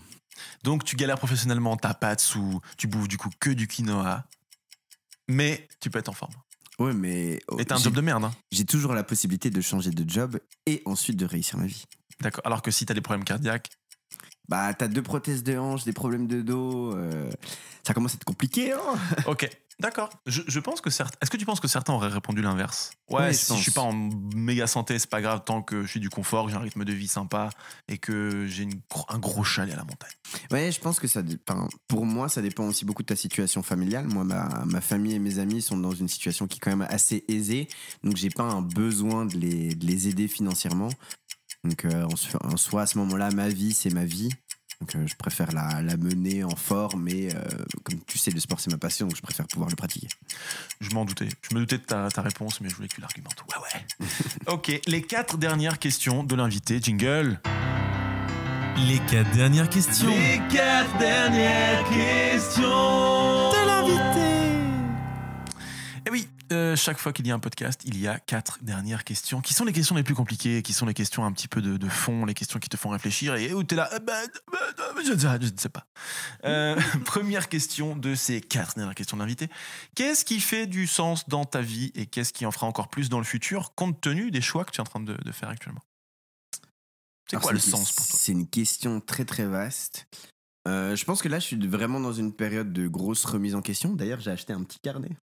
Donc, tu galères professionnellement, t'as pas de sous, tu bouffes du coup que du quinoa, mais tu peux être en forme. Ouais, mais... Et t'as un job de merde, hein. J'ai toujours la possibilité de changer de job et ensuite de réussir ma vie. D'accord. Alors que si t'as des problèmes cardiaques... Bah, t'as 2 prothèses de hanche, des problèmes de dos. Ça commence à être compliqué, hein. Ok, d'accord. Je pense que certains... Est-ce que tu penses que certains auraient répondu l'inverse? Ouais, Ouais, si je suis pas en méga santé, c'est pas grave tant que je suis du confort, que j'ai un rythme de vie sympa et que j'ai un gros chalet à la montagne. Ouais, je pense que ça dépend. Pour moi, ça dépend aussi beaucoup de ta situation familiale. Moi, ma famille et mes amis sont dans une situation qui est quand même assez aisée. Donc, j'ai pas un besoin de les aider financièrement. Donc, en soi, à ce moment-là, ma vie, c'est ma vie. Donc, je préfère la mener en forme. Mais comme tu sais, le sport, c'est ma passion. Donc, je préfère pouvoir le pratiquer. Je m'en doutais. Je me doutais de ta réponse, mais je voulais que tu l'argumentes. Ouais. Ok, les 4 dernières questions de l'invité. Jingle. Les 4 dernières questions. Les 4 dernières questions de l'invité. Et oui, chaque fois qu'il y a un podcast, il y a 4 dernières questions qui sont les questions les plus compliquées, qui sont les questions un petit peu de fond, les questions qui te font réfléchir et où t'es là, je ne sais pas. Première question de ces 4 dernières questions de l'invité. Qu'est-ce qui fait du sens dans ta vie et qu'est-ce qui en fera encore plus dans le futur compte tenu des choix que tu es en train de faire actuellement? C'est quoi le sens pour toi? C'est une question très très vaste. Je pense que là, je suis vraiment dans une période de grosse remise en question. D'ailleurs, j'ai acheté un petit carnet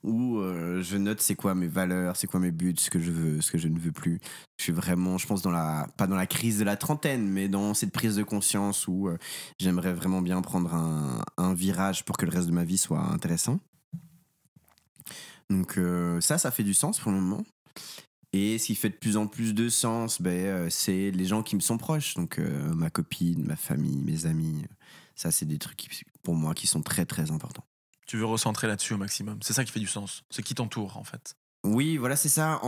où je note c'est quoi mes valeurs, c'est quoi mes buts, ce que je veux, ce que je ne veux plus. Je suis vraiment, je pense, pas dans la crise de la trentaine, mais dans cette prise de conscience où j'aimerais vraiment bien prendre un virage pour que le reste de ma vie soit intéressant. Donc ça fait du sens pour le moment. Et ce qui fait de plus en plus de sens, c'est les gens qui me sont proches. Donc ma copine, ma famille, mes amis. Ça, c'est des trucs pour moi qui sont très très importants. Tu veux recentrer là-dessus au maximum. C'est ça qui fait du sens. C'est qui t'entoure en fait. Oui, voilà, c'est ça.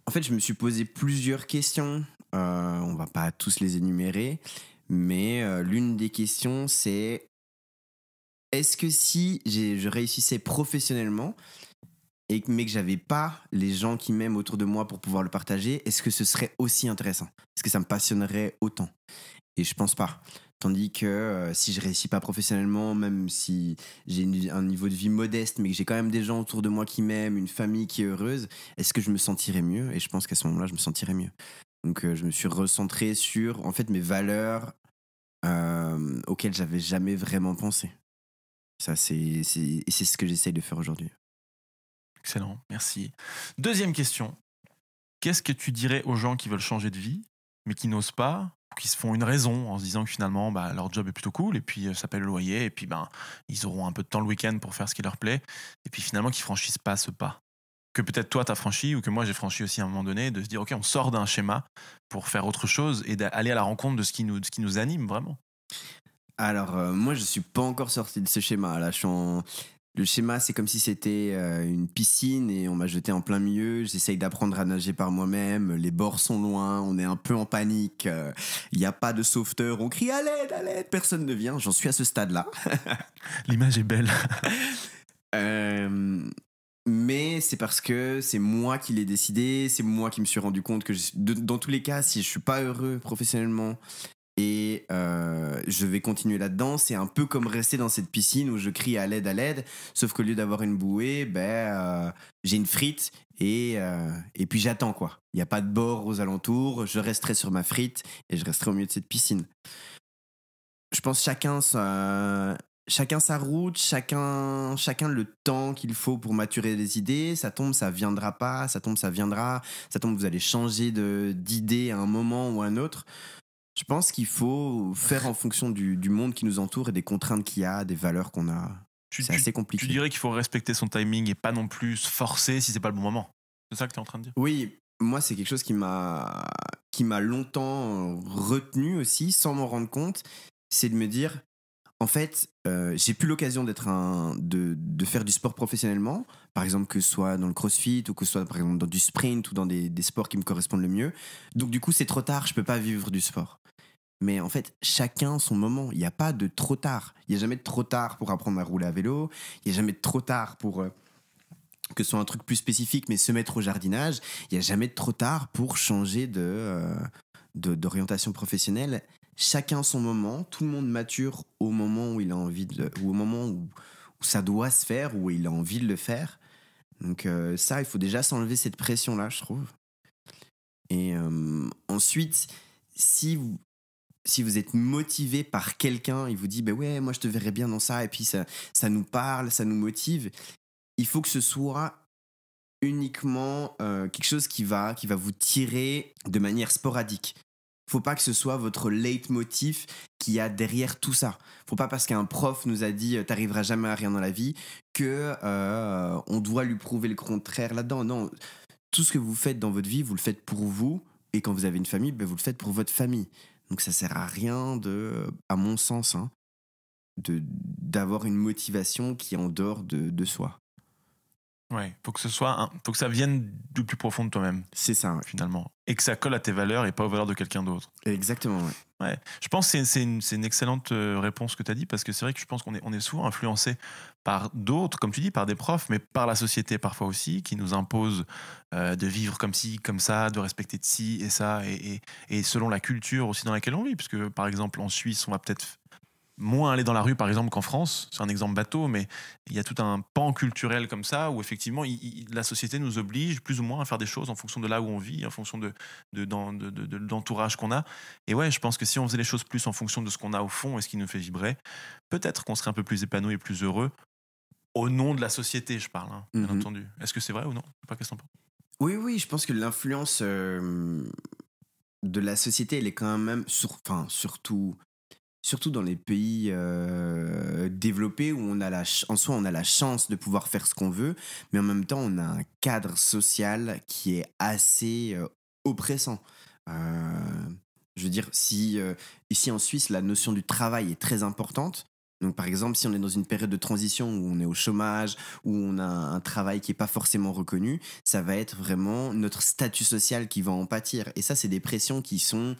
En fait, je me suis posé plusieurs questions. On va pas tous les énumérer, mais l'une des questions, c'est est-ce que si je réussissais professionnellement, mais que j'avais pas les gens qui m'aiment autour de moi pour pouvoir le partager, est-ce que ce serait aussi intéressant? Est-ce que ça me passionnerait autant? Et je pense pas. Tandis que si je réussis pas professionnellement, même si j'ai un niveau de vie modeste, mais que j'ai quand même des gens autour de moi qui m'aiment, une famille qui est heureuse, est-ce que je me sentirais mieux? Et je pense qu'à ce moment-là, je me sentirais mieux. Donc je me suis recentré sur en fait mes valeurs auxquelles j'avais jamais vraiment pensé. Ça, et c'est ce que j'essaye de faire aujourd'hui. Excellent, merci. Deuxième question. Qu'est-ce que tu dirais aux gens qui veulent changer de vie, mais qui n'osent pas, ou qui se font une raison en se disant que finalement leur job est plutôt cool, et puis ça paie le loyer, et puis ils auront un peu de temps le week-end pour faire ce qui leur plaît, et puis finalement qu'ils franchissent pas ce pas que peut-être toi t'as franchi, ou que moi j'ai franchi aussi à un moment donné, de se dire ok, on sort d'un schéma pour faire autre chose et d'aller à la rencontre de ce qui nous anime vraiment. Alors, moi, je suis pas encore sorti de ce schéma. Là, le schéma, c'est comme si c'était une piscine et on m'a jeté en plein milieu. J'essaye d'apprendre à nager par moi-même. Les bords sont loin. On est un peu en panique. Il n'y a pas de sauveteur. On crie à l'aide. Personne ne vient. J'en suis à ce stade-là. L'image est belle. Mais c'est parce que c'est moi qui l'ai décidé. C'est moi qui me suis rendu compte que dans tous les cas, si je suis pas heureux professionnellement, et je vais continuer là-dedans. C'est un peu comme rester dans cette piscine où je crie à l'aide. Sauf qu'au lieu d'avoir une bouée, j'ai une frite et puis j'attends, quoi. Il n'y a pas de bord aux alentours. Je resterai sur ma frite et je resterai au milieu de cette piscine. Je pense chacun sa route, chacun le temps qu'il faut pour maturer les idées. Ça tombe, ça viendra pas. Ça tombe, ça viendra. Ça tombe, vous allez changer d'idée à un moment ou à un autre. Je pense qu'il faut faire en fonction du monde qui nous entoure et des contraintes qu'il y a, des valeurs qu'on a. C'est assez compliqué. Tu dirais qu'il faut respecter son timing et pas non plus se forcer si c'est pas le bon moment. C'est ça que tu es en train de dire? Oui, moi c'est quelque chose qui m'a longtemps retenu aussi, sans m'en rendre compte. C'est de me dire, en fait, j'ai plus l'occasion de faire du sport professionnellement, par exemple que ce soit dans le crossfit ou que ce soit par exemple dans du sprint ou dans des sports qui me correspondent le mieux. Donc du coup c'est trop tard, je peux pas vivre du sport. Mais en fait, chacun son moment. Il n'y a pas de trop tard. Il n'y a jamais de trop tard pour apprendre à rouler à vélo. Il n'y a jamais de trop tard pour que ce soit un truc plus spécifique, mais se mettre au jardinage. Il n'y a jamais de trop tard pour changer d'orientation professionnelle. Chacun son moment. Tout le monde mature au moment où il a envie ou au moment où ça doit se faire, où il a envie de le faire. Donc ça, il faut déjà s'enlever cette pression-là, je trouve. Et ensuite, si vous êtes motivé par quelqu'un, il vous dit ouais, moi je te verrais bien dans ça, et puis ça nous parle, ça nous motive, il faut que ce soit uniquement quelque chose qui va vous tirer de manière sporadique. Faut pas que ce soit votre leitmotiv qui y a derrière tout ça. Faut pas parce qu'un prof nous a dit t'arriveras jamais à rien dans la vie que on doit lui prouver le contraire là-dedans. Non, tout ce que vous faites dans votre vie, vous le faites pour vous, et quand vous avez une famille, vous le faites pour votre famille. Donc ça sert à rien à mon sens, d'avoir une motivation qui est en dehors de soi. Ouais, faut que ça vienne du plus profond de toi-même. C'est ça, ouais. Finalement. Et que ça colle à tes valeurs et pas aux valeurs de quelqu'un d'autre. Exactement, ouais. Ouais. Je pense que c'est une excellente réponse que tu as dit, parce que c'est vrai que je pense qu'on est souvent influencé par d'autres, comme tu dis, par des profs, mais par la société parfois aussi, qui nous impose de vivre comme ci, comme ça, de respecter de ci et ça, et selon la culture aussi dans laquelle on vit. Parce que par exemple en Suisse, on va peut-être moins aller dans la rue par exemple qu'en France, c'est un exemple bateau, mais il y a tout un pan culturel comme ça où effectivement la société nous oblige plus ou moins à faire des choses en fonction de là où on vit, en fonction de l'entourage qu'on a. Et ouais, je pense que si on faisait les choses plus en fonction de ce qu'on a au fond et ce qui nous fait vibrer, peut-être qu'on serait un peu plus épanoui et plus heureux, au nom de la société, je parle, bien entendu. Est-ce que c'est vrai ou non? Je sais pas, qu'est-ce que t'en penses? Oui, je pense que l'influence de la société, elle est quand même surtout dans les pays développés où en soi on a la chance de pouvoir faire ce qu'on veut, mais en même temps on a un cadre social qui est assez oppressant. Je veux dire, si ici en Suisse la notion du travail est très importante, Donc, par exemple, si on est dans une période de transition où on est au chômage, où on a un travail qui n'est pas forcément reconnu, ça va être vraiment notre statut social qui va en pâtir. Et ça, c'est des pressions qui sont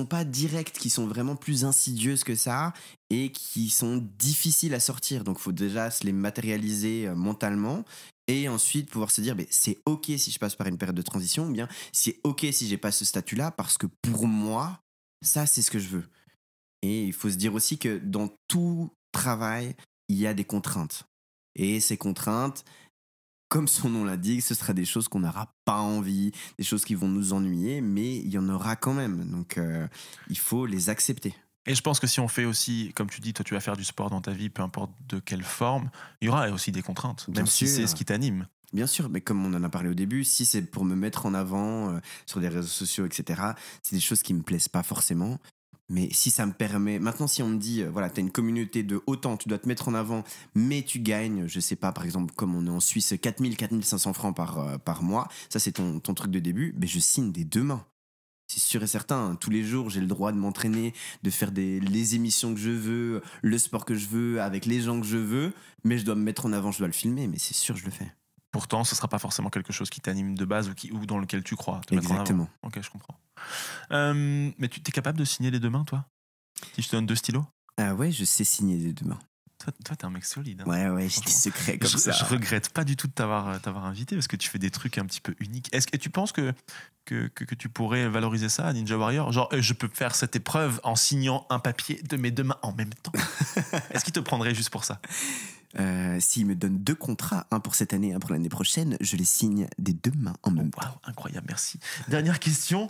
pas directes, qui sont vraiment plus insidieuses que ça et qui sont difficiles à sortir. Donc, il faut déjà se les matérialiser mentalement et ensuite pouvoir se dire c'est OK si je passe par une période de transition ou bien c'est OK si j'ai pas ce statut-là parce que pour moi, ça, c'est ce que je veux. Et il faut se dire aussi que dans tout travail, il y a des contraintes. Et ces contraintes, comme son nom l'indique, ce sera des choses qu'on n'aura pas envie, des choses qui vont nous ennuyer, mais il y en aura quand même. Donc, il faut les accepter. Et je pense que si on fait aussi, comme tu dis, toi tu vas faire du sport dans ta vie, peu importe de quelle forme, il y aura aussi des contraintes, Bien même si sûr. c'est ce qui t'anime. Bien sûr, mais comme on en a parlé au début, si c'est pour me mettre en avant sur les réseaux sociaux, etc., c'est des choses qui ne me plaisent pas forcément. Mais si ça me permet... Maintenant, si on me dit, voilà, tu as une communauté de autant, tu dois te mettre en avant, mais tu gagnes, je sais pas, par exemple, comme on est en Suisse, 4 500 francs par mois, ça c'est ton truc de début, mais je signe des 2 mains. C'est sûr et certain, tous les jours, j'ai le droit de m'entraîner, de faire les émissions que je veux, le sport que je veux, avec les gens que je veux, mais je dois me mettre en avant, je dois le filmer, mais c'est sûr, je le fais. Pourtant, ce ne sera pas forcément quelque chose qui t'anime de base ou dans lequel tu crois. Te mettre en avant. Exactement. Ok, je comprends. Mais tu es capable de signer les 2 mains, toi? Si je te donne 2 stylos? Ah ouais, je sais signer des 2 mains. Toi, t'es un mec solide. Hein. Ouais, j'ai des secrets comme ça. Je regrette pas du tout de t'avoir invité parce que tu fais des trucs un petit peu uniques. Est-ce que tu penses que tu pourrais valoriser ça à Ninja Warrior? Genre, je peux faire cette épreuve en signant un papier de mes 2 mains en même temps. Est-ce qu'il te prendrait juste pour ça? S'il me donne 2 contrats, un pour cette année, un pour l'année prochaine, je les signe des 2 mains en même temps. Incroyable, merci. Dernière question.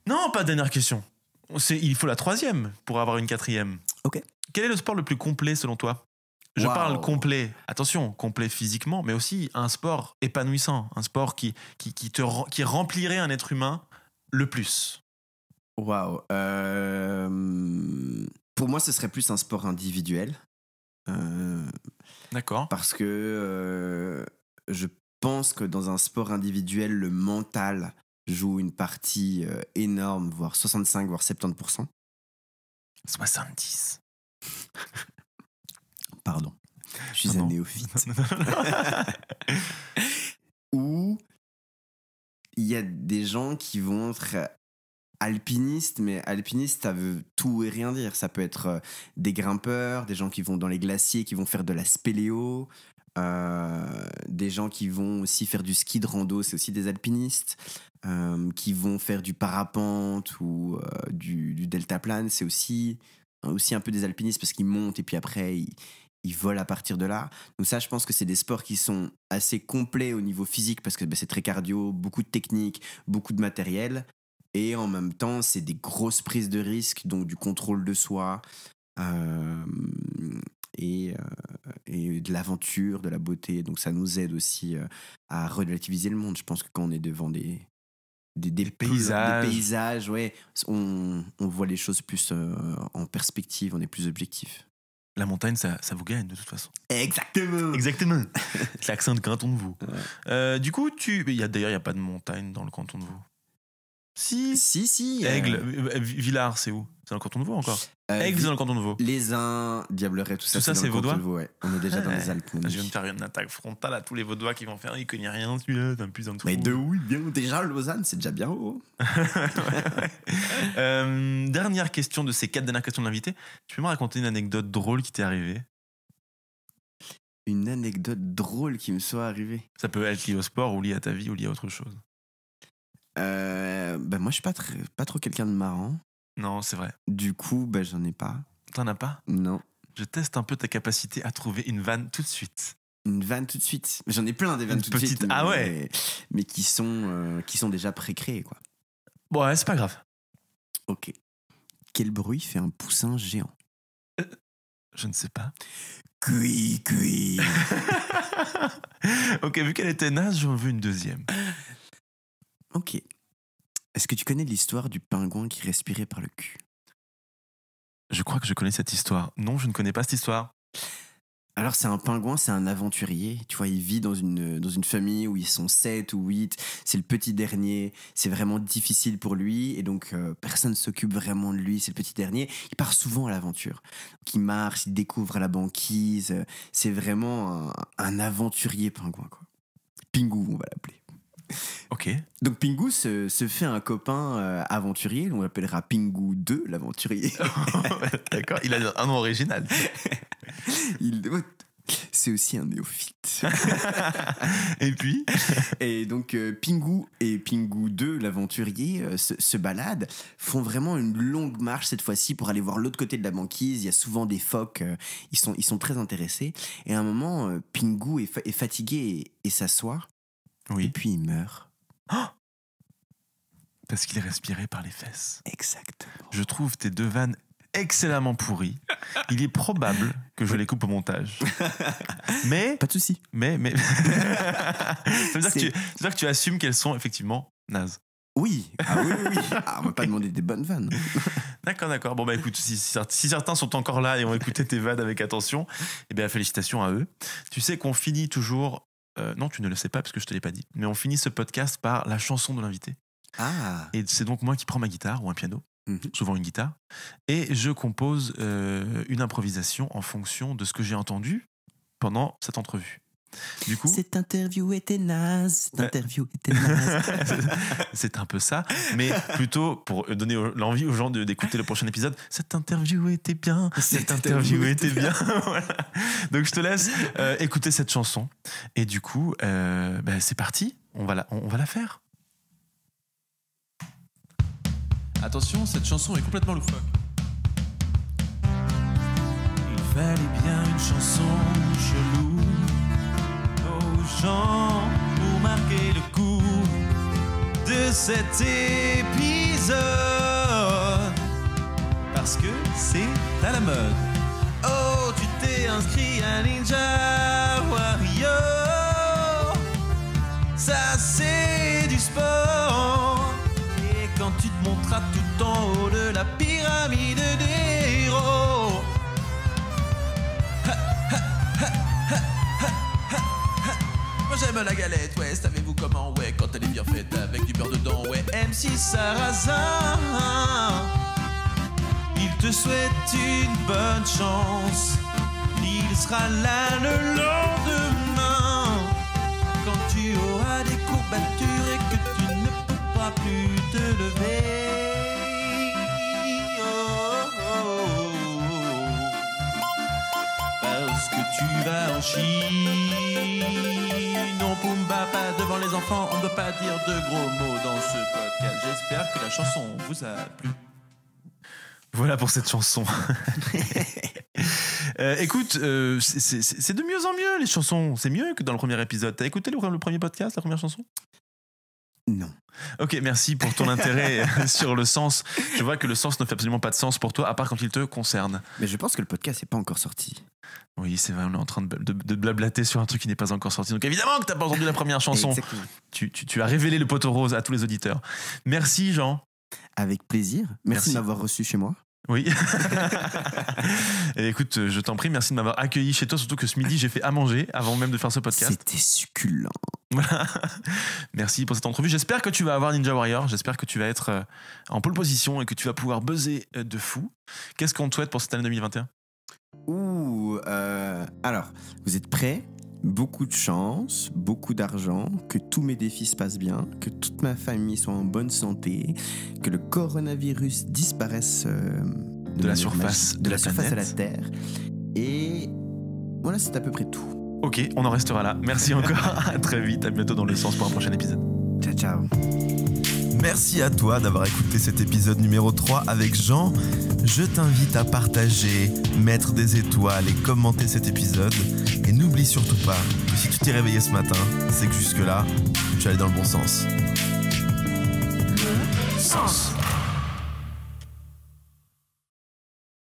Non, pas dernière question. Il faut la 3e pour avoir une 4e. Ok. Quel est le sport le plus complet selon toi? Je parle complet, attention, complet physiquement, mais aussi un sport épanouissant, un sport qui remplirait un être humain le plus. Waouh. Pour moi, ce serait plus un sport individuel. D'accord. Parce que je pense que dans un sport individuel, le mental joue une partie énorme, voire 65, voire 70%. 70. Pardon. Je suis un néophyte. Où il y a des gens qui vont être alpinistes, mais alpinistes, ça veut tout et rien dire. Ça peut être des grimpeurs, des gens qui vont dans les glaciers, qui vont faire de la spéléo, des gens qui vont aussi faire du ski de rando, c'est aussi des alpinistes, qui vont faire du parapente ou du deltaplane, c'est aussi un peu des alpinistes parce qu'ils montent et puis après ils volent à partir de là. Donc ça, je pense que c'est des sports qui sont assez complets au niveau physique parce que c'est très cardio, beaucoup de technique, beaucoup de matériel. Et en même temps, c'est des grosses prises de risques, donc du contrôle de soi et de l'aventure, de la beauté. Donc ça nous aide aussi à relativiser le monde. Je pense que quand on est devant des paysages, ouais, on voit les choses plus en perspective, on est plus objectif. La montagne, ça vous gagne de toute façon. Exactement. C'est l'accent de canton de Vaud. Ouais. Du coup, d'ailleurs, il n'y a pas de montagne dans le canton de Vaud. Si. Aigle, Villars, c'est où? C'est dans le canton de Vaud encore? Aigle, c'est dans le canton de Vaud. Les Uns, Diableret, tout ça, c'est vaudois. Ouais. On est déjà dans les Alpes. Je viens de faire une attaque frontale à tous les Vaudois qui vont faire, ils connaissent rien, celui-là, t'as plus en dessous. Mais bien. Déjà, Lausanne, c'est déjà bien haut. Dernière question de ces 4 dernières questions de l'invité. Tu peux me raconter une anecdote drôle qui t'est arrivée? Une anecdote drôle qui me soit arrivée. Ça peut être lié au sport ou lié à ta vie ou lié à autre chose. Moi, je suis pas trop quelqu'un de marrant. Non, c'est vrai. Du coup, j'en ai pas. T'en as pas? Non. Je teste un peu ta capacité à trouver une vanne tout de suite. Une vanne tout de suite? J'en ai plein des vannes tout de suite. Ah ouais? Mais qui sont déjà pré-créées, quoi. Bon, ouais, c'est pas grave. Ok. Quel bruit fait un poussin géant? Je ne sais pas. Cui. Ok, vu qu'elle était naze, j'en veux une deuxième. Ok. Est-ce que tu connais l'histoire du pingouin qui respirait par le cul? Je crois que je connais cette histoire. Non, je ne connais pas cette histoire. Alors, c'est un pingouin, c'est un aventurier. Tu vois, il vit dans une famille où ils sont 7 ou 8. C'est le petit dernier. C'est vraiment difficile pour lui. Et donc, personne ne s'occupe vraiment de lui. C'est le petit dernier. Il part souvent à l'aventure. Donc, il marche, il découvre la banquise. C'est vraiment un aventurier pingouin, quoi. Pingu, on va l'appeler. Ok. Donc, Pingu se fait un copain aventurier. On l'appellera Pingu 2, l'aventurier. D'accord, il a un nom original. C'est aussi un néophyte. Et puis Et donc Pingu et Pingu 2, l'aventurier, se baladent, font vraiment une longue marche cette fois-ci pour aller voir l'autre côté de la banquise. Il y a souvent des phoques, ils sont très intéressés. Et à un moment, Pingu est fatigué et s'assoit. Oui. Et puis il meurt. Parce qu'il est respiré par les fesses. Exactement. Je trouve tes 2 vannes excellemment pourries. Il est probable que je les coupe au montage. Mais Pas de souci. ça veut dire que tu assumes qu'elles sont effectivement nazes. Oui. Ah oui. Ah, on m'a pas demandé des bonnes vannes. D'accord. Bon, bah écoute, si certains sont encore là et ont écouté tes vannes avec attention, eh bien, félicitations à eux. Tu sais qu'on finit toujours... non, tu ne le sais pas parce que je te l'ai pas dit, mais on finit ce podcast par la chanson de l'invité. Ah. Et c'est donc moi qui prends ma guitare ou un piano, souvent une guitare, et je compose une improvisation en fonction de ce que j'ai entendu pendant cette entrevue. Du coup, Cette interview était naze. Cette interview était naze. c'est un peu ça, mais plutôt pour donner l'envie aux gens d'écouter le prochain épisode. Cette interview était bien. Cette interview était bien. Voilà. Donc je te laisse écouter cette chanson. Et du coup, c'est parti. On va la faire. Attention, cette chanson est complètement loufoque. Il fallait bien une chanson chelou aux gens pour marquer le coup de cet épisode, parce que c'est à la mode. Oh, tu t'es inscrit à Ninja Warrior, ça c'est du sport. Et quand tu te montras tout en haut de la pyramide des héros, moi j'aime la galette, ouais, savez-vous comment, ouais, quand elle est bien faite avec du beurre dedans, ouais, MC Sarrazin, il te souhaite une bonne chance, il sera là le lendemain, quand tu auras des courbatures et que tu ne pourras plus te lever. Parce que tu vas en Chine. Non, Pumba, pas devant les enfants, on ne doit pas dire de gros mots dans ce podcast. J'espère que la chanson vous a plu. Voilà pour cette chanson. Écoute, c'est de mieux en mieux les chansons. C'est mieux que dans le premier épisode. T'as écouté le premier podcast, la première chanson ? Non. Ok, merci pour ton intérêt sur le sens. Je vois que le sens ne fait absolument pas de sens pour toi, à part quand il te concerne. Mais je pense que le podcast n'est pas encore sorti. Oui, c'est vrai, on est en train de blablater sur un truc qui n'est pas encore sorti. Donc évidemment que t'as pas entendu la première chanson. Exactement. Tu as révélé le poteau rose à tous les auditeurs. Merci Jean. Avec plaisir. Merci de m'avoir reçu chez moi. Oui. Et écoute, je t'en prie, merci de m'avoir accueilli chez toi, surtout que ce midi j'ai fait à manger avant même de faire ce podcast. C'était succulent. Voilà. Merci pour cette entrevue. J'espère que tu vas avoir Ninja Warrior. J'espère que tu vas être en pole position et que tu vas pouvoir buzzer de fou. Qu'est-ce qu'on te souhaite pour cette année 2021 ? Alors, vous êtes prêts ? Beaucoup de chance, beaucoup d'argent, que tous mes défis se passent bien, que toute ma famille soit en bonne santé, que le coronavirus disparaisse de la surface à la Terre. Et voilà, c'est à peu près tout. Ok, on en restera là. Merci encore. À très vite. À bientôt dans le sens pour un prochain épisode. Ciao, ciao. Merci à toi d'avoir écouté cet épisode numéro 3 avec Jean. Je t'invite à partager, mettre des étoiles et commenter cet épisode. Et n'oublie surtout pas que si tu t'es réveillé ce matin, c'est que jusque-là, tu allais dans le bon sens. Sens.